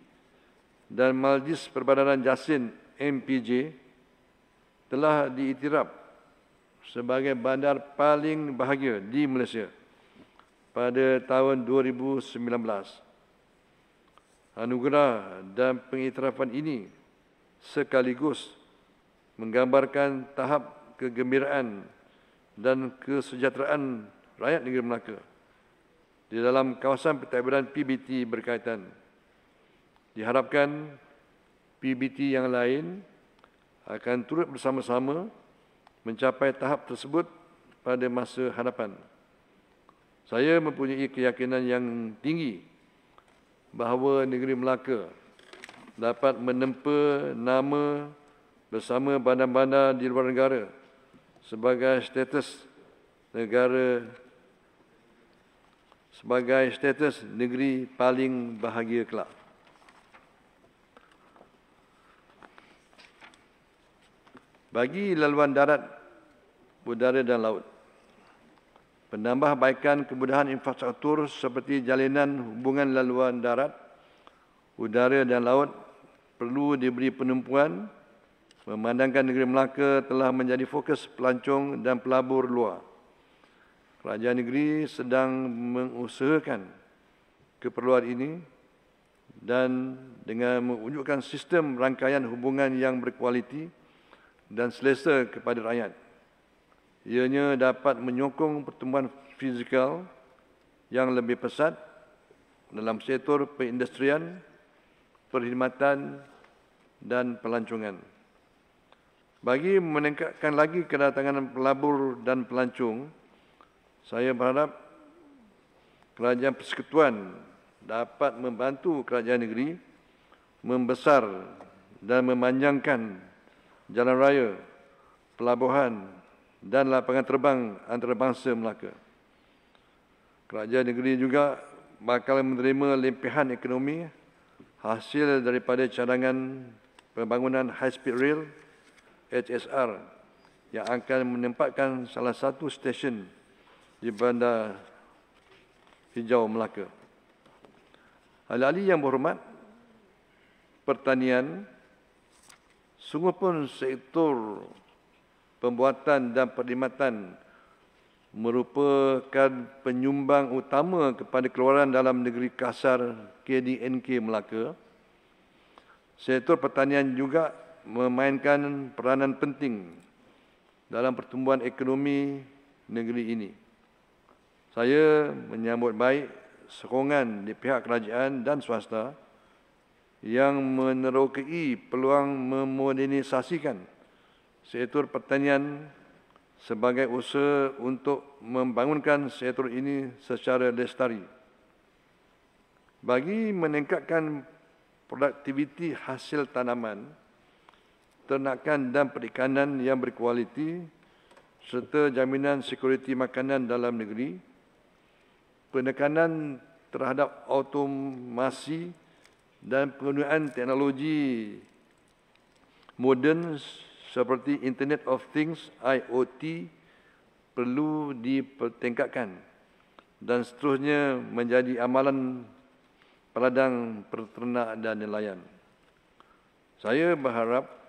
dan Majlis Perbadanan Jasin MPJ, telah diiktiraf sebagai bandar paling bahagia di Malaysia pada tahun 2019. Anugerah dan pengiktirafan ini sekaligus menggambarkan tahap kegembiraan dan kesejahteraan rakyat negeri Melaka di dalam kawasan pentadbiran PBT berkaitan. Diharapkan PBT yang lain akan turut bersama-sama mencapai tahap tersebut pada masa hadapan. Saya mempunyai keyakinan yang tinggi bahawa negeri Melaka dapat menempa nama bersama bandar-bandar di luar negara sebagai status negeri paling bahagia kelak. Bagi laluan darat, udara dan laut, penambahbaikan kemudahan infrastruktur seperti jalinan hubungan laluan darat, udara dan laut perlu diberi penumpuan memandangkan negeri Melaka telah menjadi fokus pelancong dan pelabur luar. Kerajaan negeri sedang mengusahakan keperluan ini dan dengan mewujudkan sistem rangkaian hubungan yang berkualiti dan selesa kepada rakyat. Ianya dapat menyokong pertumbuhan fizikal yang lebih pesat dalam sektor perindustrian, perkhidmatan dan pelancongan. Bagi meningkatkan lagi kedatangan pelabur dan pelancong, saya berharap Kerajaan Persekutuan dapat membantu kerajaan negeri membesar dan memanjangkan jalan raya, pelabuhan dan lapangan terbang antarabangsa Melaka. Kerajaan negeri juga bakal menerima limpihan ekonomi hasil daripada cadangan pembangunan High Speed Rail HSR yang akan menempatkan salah satu stesen di Bandar Hijau Melaka. Ahli-ahli yang berhormat, pertanian sungguh pun sektor pembuatan dan perkhidmatan merupakan penyumbang utama kepada keluaran dalam negeri kasar KDNK Melaka. Sektor pertanian juga memainkan peranan penting dalam pertumbuhan ekonomi negeri ini. Saya menyambut baik sokongan di pihak kerajaan dan swasta yang menerokai peluang memodernisasikan sektor pertanian sebagai usaha untuk membangunkan sektor ini secara lestari. Bagi meningkatkan produktiviti hasil tanaman, ternakan dan perikanan yang berkualiti serta jaminan sekuriti makanan dalam negeri, penekanan terhadap automasi dan penggunaan teknologi moden seperti Internet of Things IoT perlu dipertingkatkan dan seterusnya menjadi amalan peladang peternak dan nelayan. Saya berharap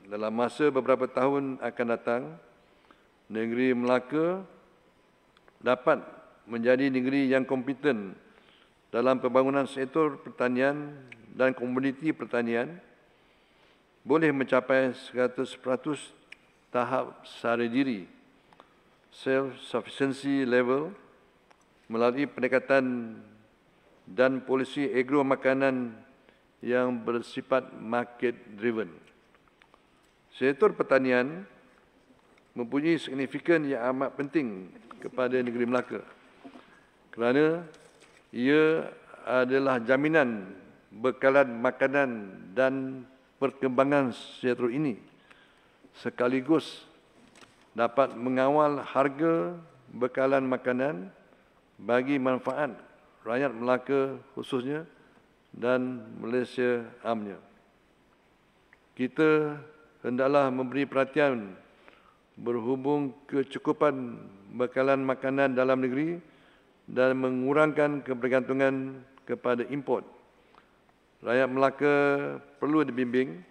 dalam masa beberapa tahun akan datang, negeri Melaka dapat menjadi negeri yang kompeten dalam pembangunan sektor pertanian dan komoditi pertanian, boleh mencapai 100% tahap sara diri, self-sufficiency level, melalui pendekatan dan polisi agro makanan yang bersifat market driven. Sektor pertanian mempunyai signifikan yang amat penting kepada negeri Melaka kerana ia adalah jaminan bekalan makanan dan perkembangan sektor ini sekaligus dapat mengawal harga bekalan makanan bagi manfaat rakyat Melaka khususnya dan Malaysia amnya. Kita hendaklah memberi perhatian berhubung kecukupan bekalan makanan dalam negeri dan mengurangkan kebergantungan kepada import. Rakyat Melaka perlu dibimbing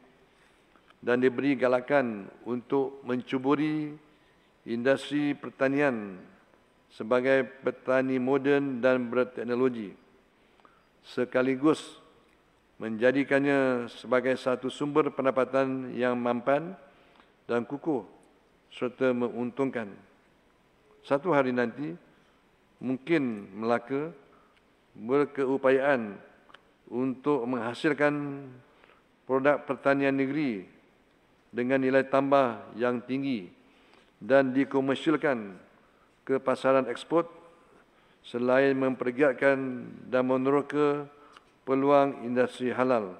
dan diberi galakan untuk mencuburi industri pertanian sebagai petani moden dan berteknologi, sekaligus menjadikannya sebagai satu sumber pendapatan yang mampan dan kukuh serta menguntungkan. Satu hari nanti, mungkin Melaka berkeupayaan untuk menghasilkan produk pertanian negeri dengan nilai tambah yang tinggi dan dikomersialkan ke pasaran ekspor selain mempergiatkan dan meneroka peluang industri halal.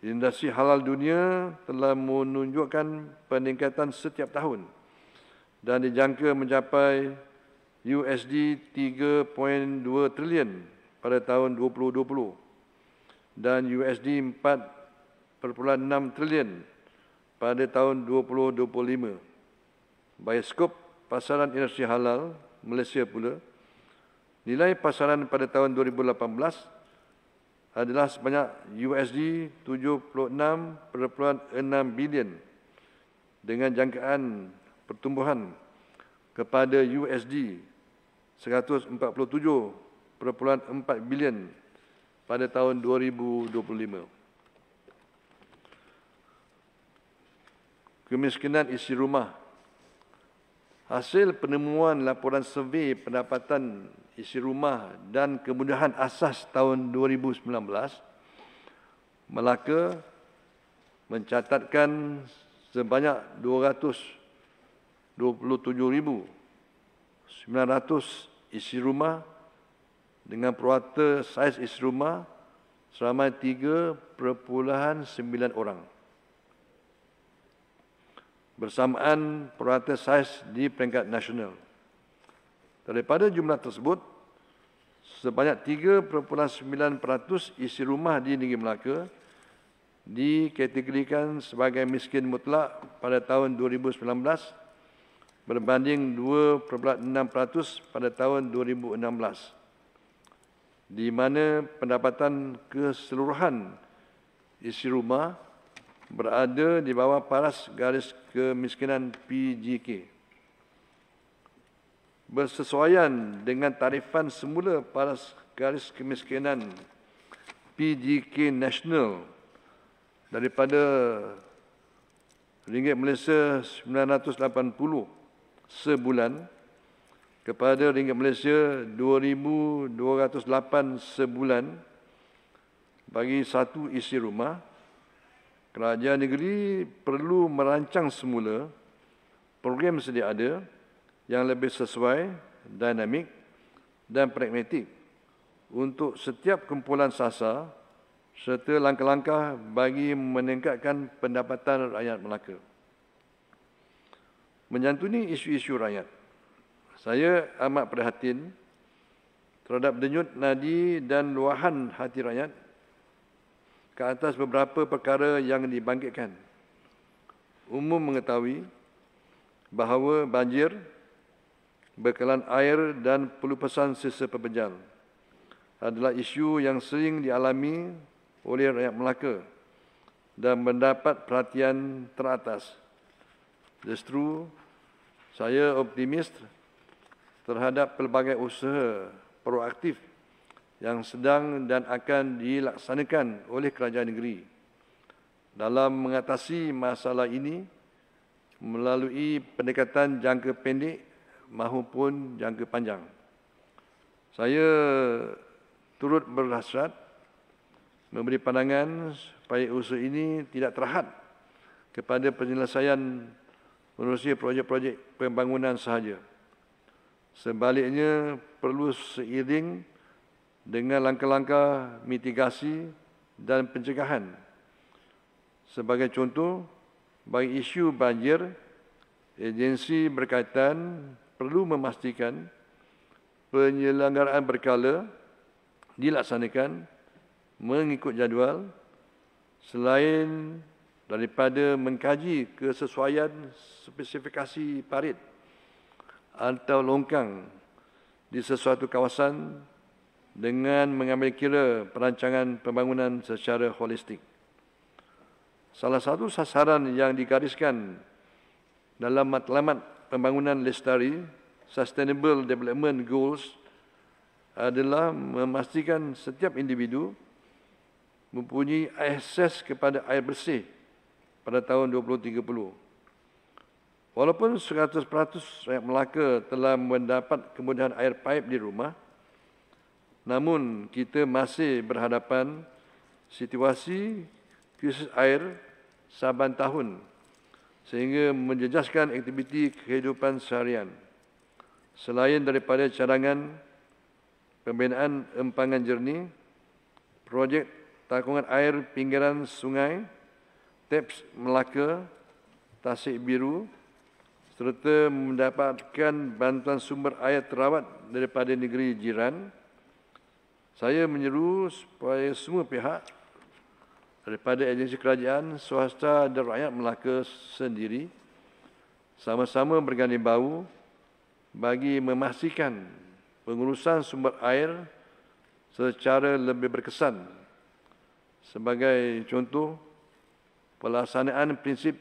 Industri halal dunia telah menunjukkan peningkatan setiap tahun dan dijangka mencapai USD 3.2 triliun pada tahun 2020 dan USD 4.6 triliun pada tahun 2025. Bagi skop pasaran industri halal Malaysia pula, nilai pasaran pada tahun 2018 adalah sebanyak USD 76.6 bilion dengan jangkaan pertumbuhan kepada USD 147.4 bilion pada tahun 2025. Kemiskinan isi rumah. Hasil penemuan laporan survei pendapatan isi rumah dan kemudahan asas tahun 2019, Melaka mencatatkan sebanyak 227,900 isi rumah dengan purata saiz isi rumah seramai 3.9 orang. Bersamaan purata saiz di peringkat nasional. Daripada jumlah tersebut, sebanyak 3.9% isi rumah di negeri Melaka dikategorikan sebagai miskin mutlak pada tahun 2019 berbanding 2.6% pada tahun 2016, di mana pendapatan keseluruhan isi rumah berada di bawah paras garis kemiskinan PGK. Bersesuaian dengan tarifan semula paras garis kemiskinan PGK Nasional daripada ringgit Malaysia 980 sebulan kepada ringgit Malaysia 2,208 sebulan bagi satu isi rumah, kerajaan negeri perlu merancang semula program sedia ada yang lebih sesuai, dinamik dan pragmatik untuk setiap kumpulan sasar serta langkah-langkah bagi meningkatkan pendapatan rakyat Melaka. Menyantuni isu-isu rakyat, saya amat prihatin terhadap denyut nadi dan luahan hati rakyat ke atas beberapa perkara yang dibangkitkan. Umum mengetahui bahawa banjir, bekalan air dan pelupasan sisa pepejal adalah isu yang sering dialami oleh rakyat Melaka dan mendapat perhatian teratas. Justru, saya optimis terhadap pelbagai usaha proaktif yang sedang dan akan dilaksanakan oleh kerajaan negeri dalam mengatasi masalah ini melalui pendekatan jangka pendek maupun jangka panjang. Saya turut berhasrat memberi pandangan supaya usaha ini tidak terhad kepada penyelesaian menerusi projek-projek pembangunan sahaja. Sebaliknya, perlu seiring dengan langkah-langkah mitigasi dan pencegahan. Sebagai contoh, bagi isu banjir, agensi berkaitan perlu memastikan penyelenggaraan berkala dilaksanakan mengikut jadual selain daripada mengkaji kesesuaian spesifikasi parit atau longkang di sesuatu kawasan dengan mengambil kira perancangan pembangunan secara holistik. Salah satu sasaran yang digariskan dalam matlamat pembangunan lestari, Sustainable Development Goals, adalah memastikan setiap individu mempunyai akses kepada air bersih pada tahun 2030. Walaupun 100% rakyat Melaka telah mendapat kemudahan air paip di rumah, namun kita masih berhadapan situasi krisis air saban tahun sehingga menjejaskan aktiviti kehidupan seharian. Selain daripada cadangan pembinaan empangan jernih, projek takungan air pinggiran sungai, TAPS Melaka, Tasik Biru, serta mendapatkan bantuan sumber air terawat daripada negeri jiran, saya menyeru supaya semua pihak daripada agensi kerajaan, swasta dan rakyat Melaka sendiri sama-sama berganding bahu bagi memastikan pengurusan sumber air secara lebih berkesan. Sebagai contoh, pelaksanaan prinsip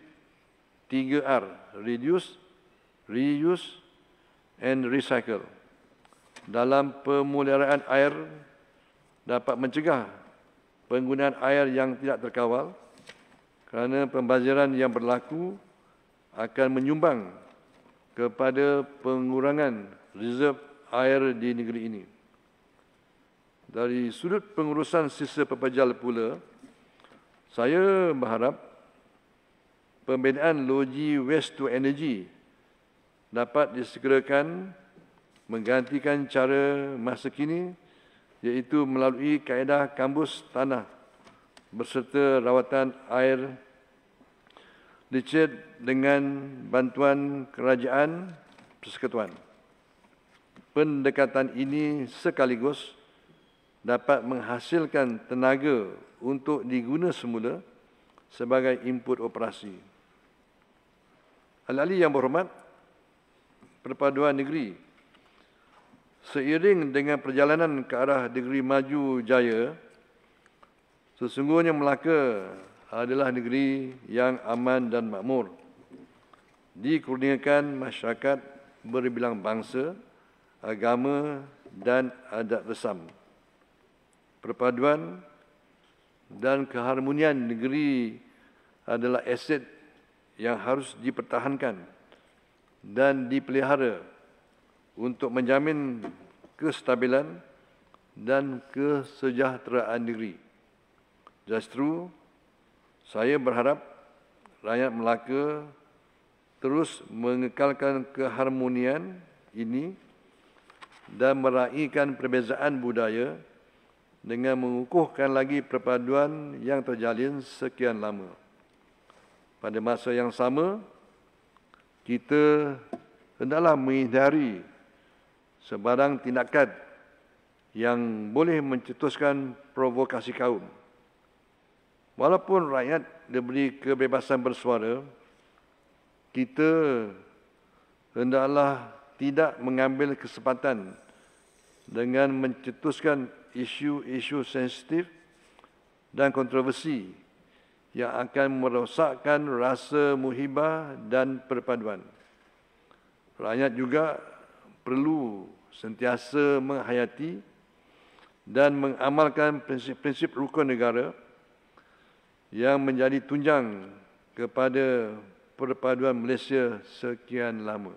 3R, reduce, reuse and recycle dalam pemeliharaan air dapat mencegah penggunaan air yang tidak terkawal kerana pembaziran yang berlaku akan menyumbang kepada pengurangan reserve air di negeri ini. Dari sudut pengurusan sisa pepejal pula, saya berharap pembinaan loji waste to energy dapat disegerakan menggantikan cara masa kini, iaitu melalui kaedah kambus tanah berserta rawatan air licin dengan bantuan kerajaan persekutuan. Pendekatan ini sekaligus dapat menghasilkan tenaga untuk diguna semula sebagai input operasi. Ahli-ahli yang berhormat, perpaduan negeri, seiring dengan perjalanan ke arah negeri maju jaya, sesungguhnya Melaka adalah negeri yang aman dan makmur, dikurniakan masyarakat berbilang bangsa, agama dan adat resam. Perpaduan dan keharmonian negeri adalah aset yang harus dipertahankan dan dipelihara untuk menjamin kestabilan dan kesejahteraan negeri. Justru, saya berharap rakyat Melaka terus mengekalkan keharmonian ini dan meraihkan perbezaan budaya dengan mengukuhkan lagi perpaduan yang terjalin sekian lama. Pada masa yang sama, kita hendaklah menghindari sebarang tindakan yang boleh mencetuskan provokasi kaum. Walaupun rakyat diberi kebebasan bersuara, kita hendaklah tidak mengambil kesempatan dengan mencetuskan isu-isu sensitif dan kontroversi yang akan merosakkan rasa muhibah dan perpaduan. Rakyat juga perlu sentiasa menghayati dan mengamalkan prinsip-prinsip rukun negara yang menjadi tunjang kepada perpaduan Malaysia sekian lama.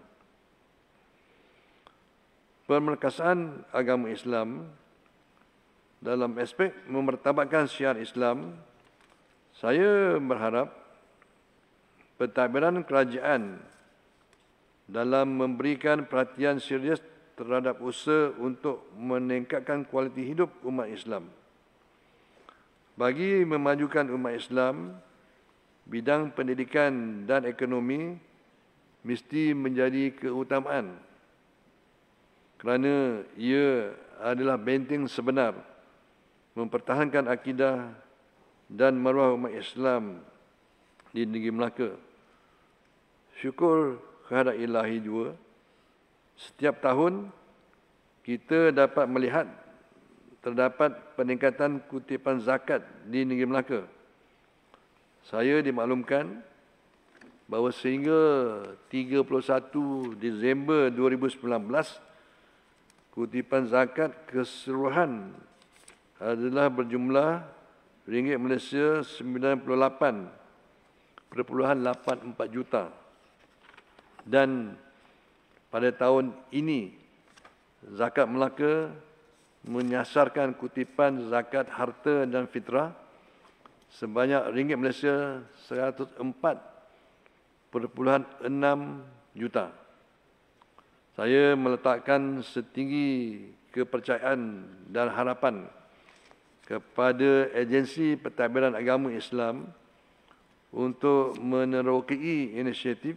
Pemerkasaan agama Islam dalam aspek memertabatkan syiar Islam, saya berharap pentadbiran kerajaan dalam memberikan perhatian serius terhadap usaha untuk meningkatkan kualiti hidup umat Islam. Bagi memajukan umat Islam, bidang pendidikan dan ekonomi mesti menjadi keutamaan kerana ia adalah benteng sebenar mempertahankan akidah dan maruah umat Islam di negeri Melaka. Syukur kehadrat Ilahi jua, setiap tahun kita dapat melihat terdapat peningkatan kutipan zakat di negeri Melaka. Saya dimaklumkan bahawa sehingga 31 Disember 2019, kutipan zakat keseluruhan adalah berjumlah ringgit Malaysia 98.84 juta. Dan pada tahun ini, zakat Melaka menyasarkan kutipan zakat harta dan fitrah sebanyak ringgit Malaysia 104.6 juta. Saya meletakkan setinggi kepercayaan dan harapan kepada agensi pentadbiran agama Islam untuk menerokai inisiatif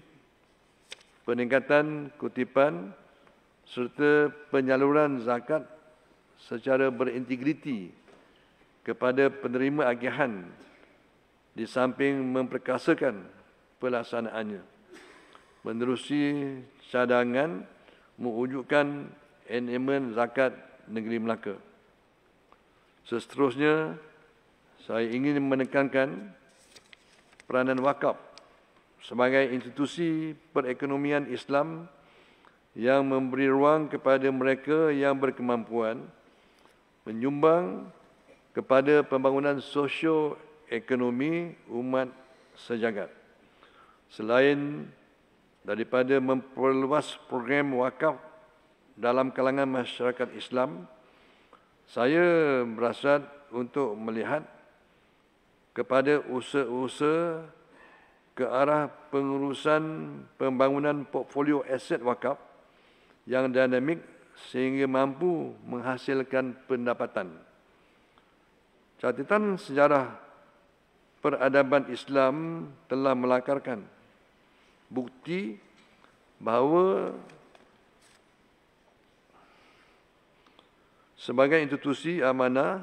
peningkatan kutipan serta penyaluran zakat secara berintegriti kepada penerima agihan di samping memperkasakan pelaksanaannya, menerusi cadangan mewujudkan endowment zakat negeri Melaka. Seterusnya, saya ingin menekankan peranan wakaf sebagai institusi perekonomian Islam yang memberi ruang kepada mereka yang berkemampuan menyumbang kepada pembangunan sosio-ekonomi umat sejagat. Selain daripada memperluas program wakaf dalam kalangan masyarakat Islam, saya berhasrat untuk melihat kepada usaha-usaha ke arah pengurusan pembangunan portfolio aset wakaf yang dinamik sehingga mampu menghasilkan pendapatan. Catatan sejarah peradaban Islam telah melakarkan bukti bahawa sebagai institusi amanah,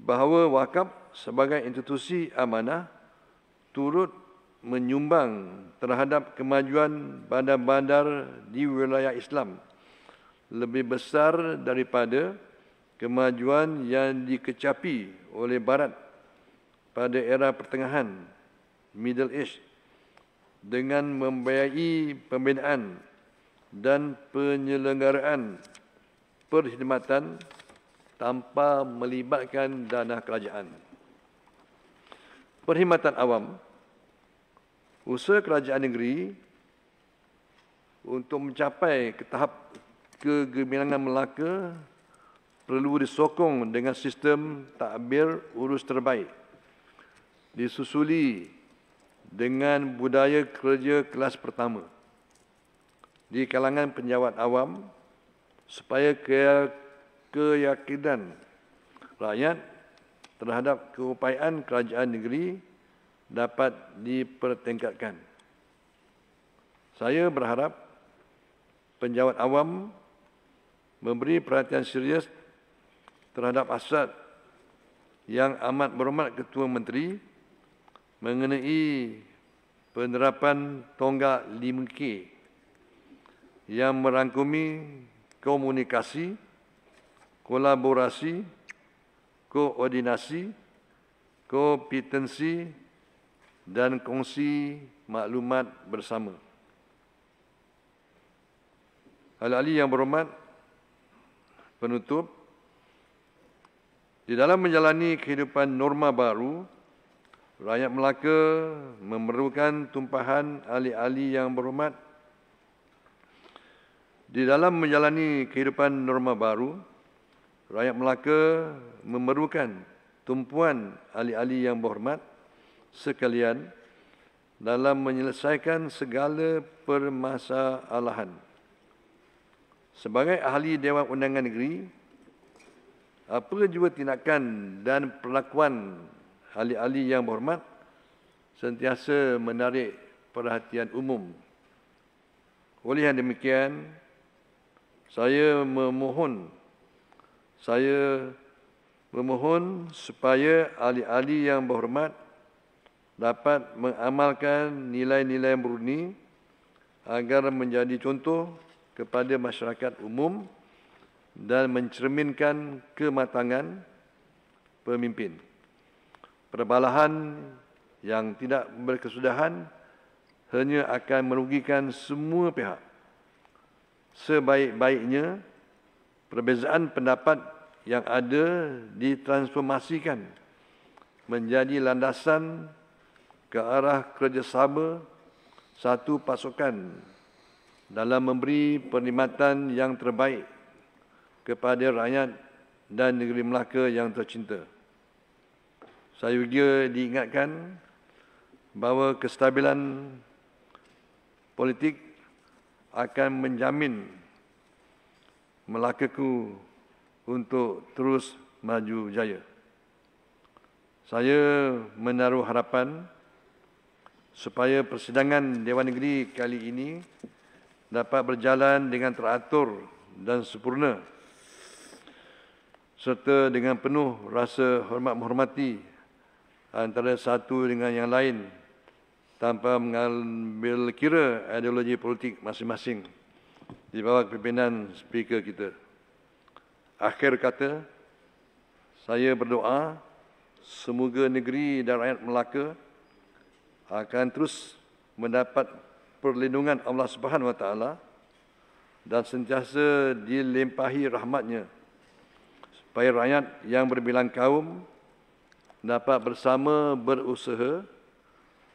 bahawa wakaf sebagai institusi amanah turut menyumbang terhadap kemajuan bandar-bandar di wilayah Islam lebih besar daripada kemajuan yang dikecapi oleh Barat pada era pertengahan, Middle Age, dengan membiayai pembinaan dan penyelenggaraan perkhidmatan tanpa melibatkan dana kerajaan. Perkhidmatan awam, usaha kerajaan negeri untuk mencapai ke tahap kegemilangan Melaka perlu disokong dengan sistem takbir urus terbaik, disusuli dengan budaya kerja kelas pertama di kalangan penjawat awam supaya keyakinan rakyat terhadap keupayaan kerajaan negeri dapat dipertingkatkan. Saya berharap penjawat awam memberi perhatian serius terhadap hasrat yang amat berhormat Ketua Menteri mengenai penerapan tonggak 5K yang merangkumi komunikasi, kolaborasi, koordinasi, kompetensi dan kongsi maklumat bersama. Ahli-ahli yang berhormat, penutup, di dalam menjalani kehidupan norma baru, rakyat Melaka memerlukan tumpahan ahli-ahli yang berhormat. Di dalam menjalani kehidupan norma baru, rakyat Melaka memerlukan tumpuan ahli-ahli yang berhormat sekalian dalam menyelesaikan segala permasalahan. Sebagai ahli Dewan Undangan Negeri, apa jua tindakan dan perlakuan ahli-ahli yang berhormat sentiasa menarik perhatian umum. Oleh yang demikian, saya memohon supaya ahli-ahli yang berhormat dapat mengamalkan nilai-nilai murni agar menjadi contoh kepada masyarakat umum dan mencerminkan kematangan pemimpin. Perbalahan yang tidak berkesudahan hanya akan merugikan semua pihak. Sebaik-baiknya, perbezaan pendapat yang ada ditransformasikan menjadi landasan ke arah kerjasama satu pasukan dalam memberi perkhidmatan yang terbaik kepada rakyat dan negeri Melaka yang tercinta. Saya juga diingatkan bahawa kestabilan politik akan menjamin Melakaku untuk terus maju jaya. Saya menaruh harapan supaya persidangan Dewan Negeri kali ini dapat berjalan dengan teratur dan sempurna serta dengan penuh rasa hormat menghormati antara satu dengan yang lain tanpa mengambil kira ideologi politik masing-masing di bawah kepimpinan speaker kita. Akhir kata, saya berdoa semoga negeri dan rakyat Melaka akan terus mendapat perlindungan Allah Subhanahu Wa Taala dan sentiasa dilimpahi rahmatnya supaya rakyat yang berbilang kaum dapat bersama berusaha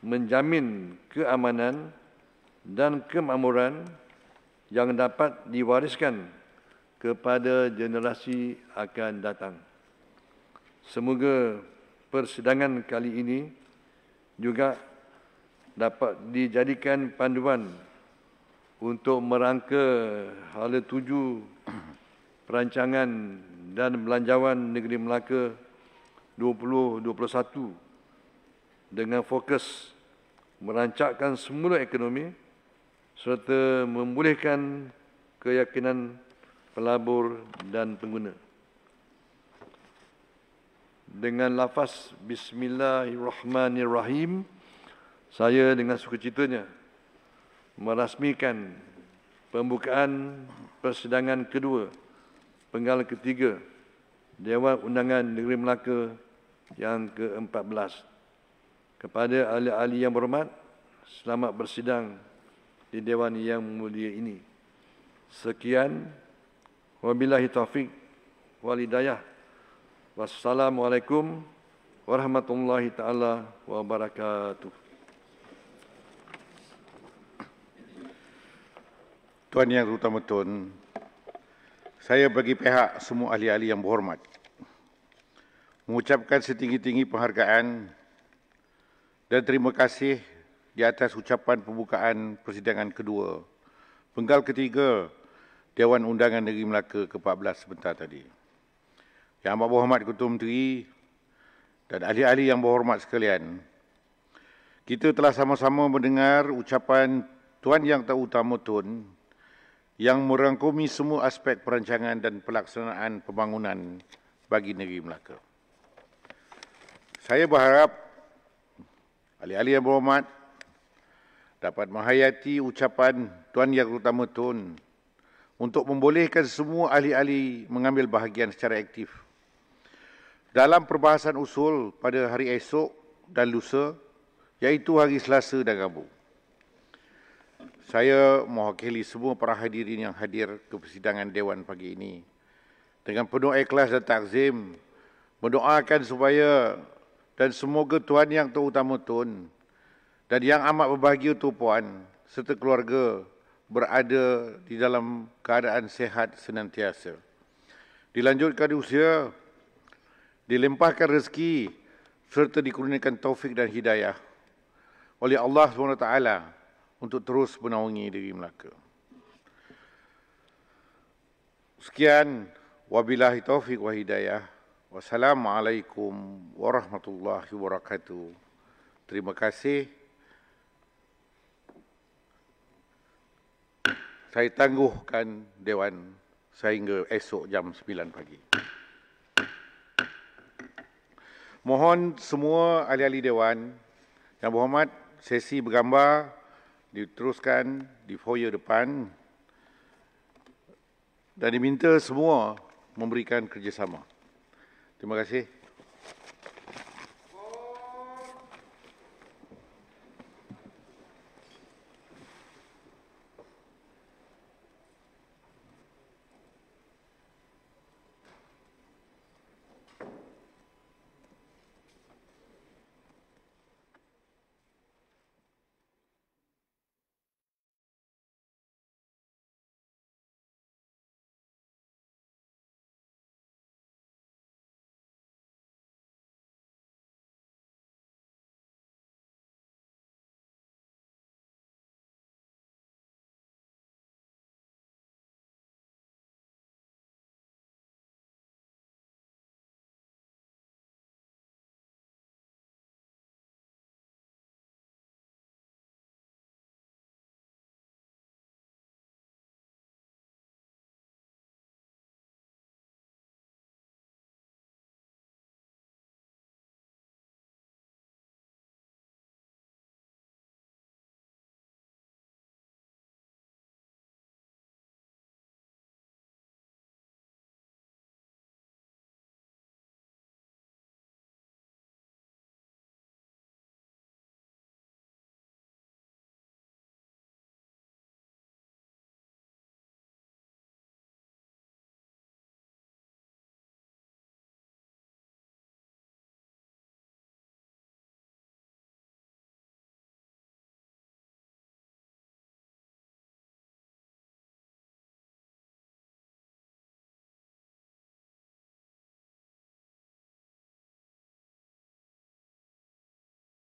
menjamin keamanan dan kemakmuran yang dapat diwariskan kepada generasi akan datang. Semoga persidangan kali ini juga dapat dijadikan panduan untuk merangka hala tuju perancangan dan belanjawan negeri Melaka 2021 dengan fokus merancangkan semula ekonomi serta memulihkan keyakinan pelabur dan pengguna. Dengan lafaz Bismillahirrahmanirrahim, saya dengan sukacitanya merasmikan pembukaan persidangan kedua penggal ketiga Dewan Undangan Negeri Melaka yang ke-14. Kepada ahli-ahli yang berhormat, selamat bersidang di Dewan yang mulia ini. Sekian, wabillahi taufik wal hidayah. Wassalamualaikum warahmatullahi taala wabarakatuh. Tuan Yang Terutama Tun, saya bagi pihak semua ahli-ahli yang berhormat mengucapkan setinggi-tinggi penghargaan dan terima kasih di atas ucapan pembukaan persidangan kedua penggal ketiga Dewan Undangan Negeri Melaka ke-14 sebentar tadi. Yang amat berhormat Ketua Menteri dan ahli-ahli yang berhormat sekalian, kita telah sama-sama mendengar ucapan Tuan Yang Terutama Tun yang merangkumi semua aspek perancangan dan pelaksanaan pembangunan bagi negeri Melaka. Saya berharap ahli-ahli yang berhormat dapat menghayati ucapan Tuan Yang Terutama Tun untuk membolehkan semua ahli-ahli mengambil bahagian secara aktif dalam perbahasan usul pada hari esok dan lusa, iaitu hari Selasa dan Rabu. Saya mewakili semua para hadirin yang hadir ke persidangan Dewan pagi ini dengan penuh ikhlas dan takzim mendoakan supaya dan semoga Tuan Yang Terutama Tun dan yang amat berbahagia tu Puan serta keluarga berada di dalam keadaan sehat senantiasa. Dilanjutkan usia, dilimpahkan rezeki serta dikurniakan taufik dan hidayah oleh Allah SWT untuk terus menaungi diri Melaka. Sekian, wabillahi taufik wa hidayah. Wassalamualaikum warahmatullahi wabarakatuh. Terima kasih. Saya tangguhkan Dewan sehingga esok jam 9 pagi. Mohon semua ahli-ahli Dewan Yang berhormat, sesi bergambar diteruskan di foyer depan dan diminta semua memberikan kerjasama. Terima kasih.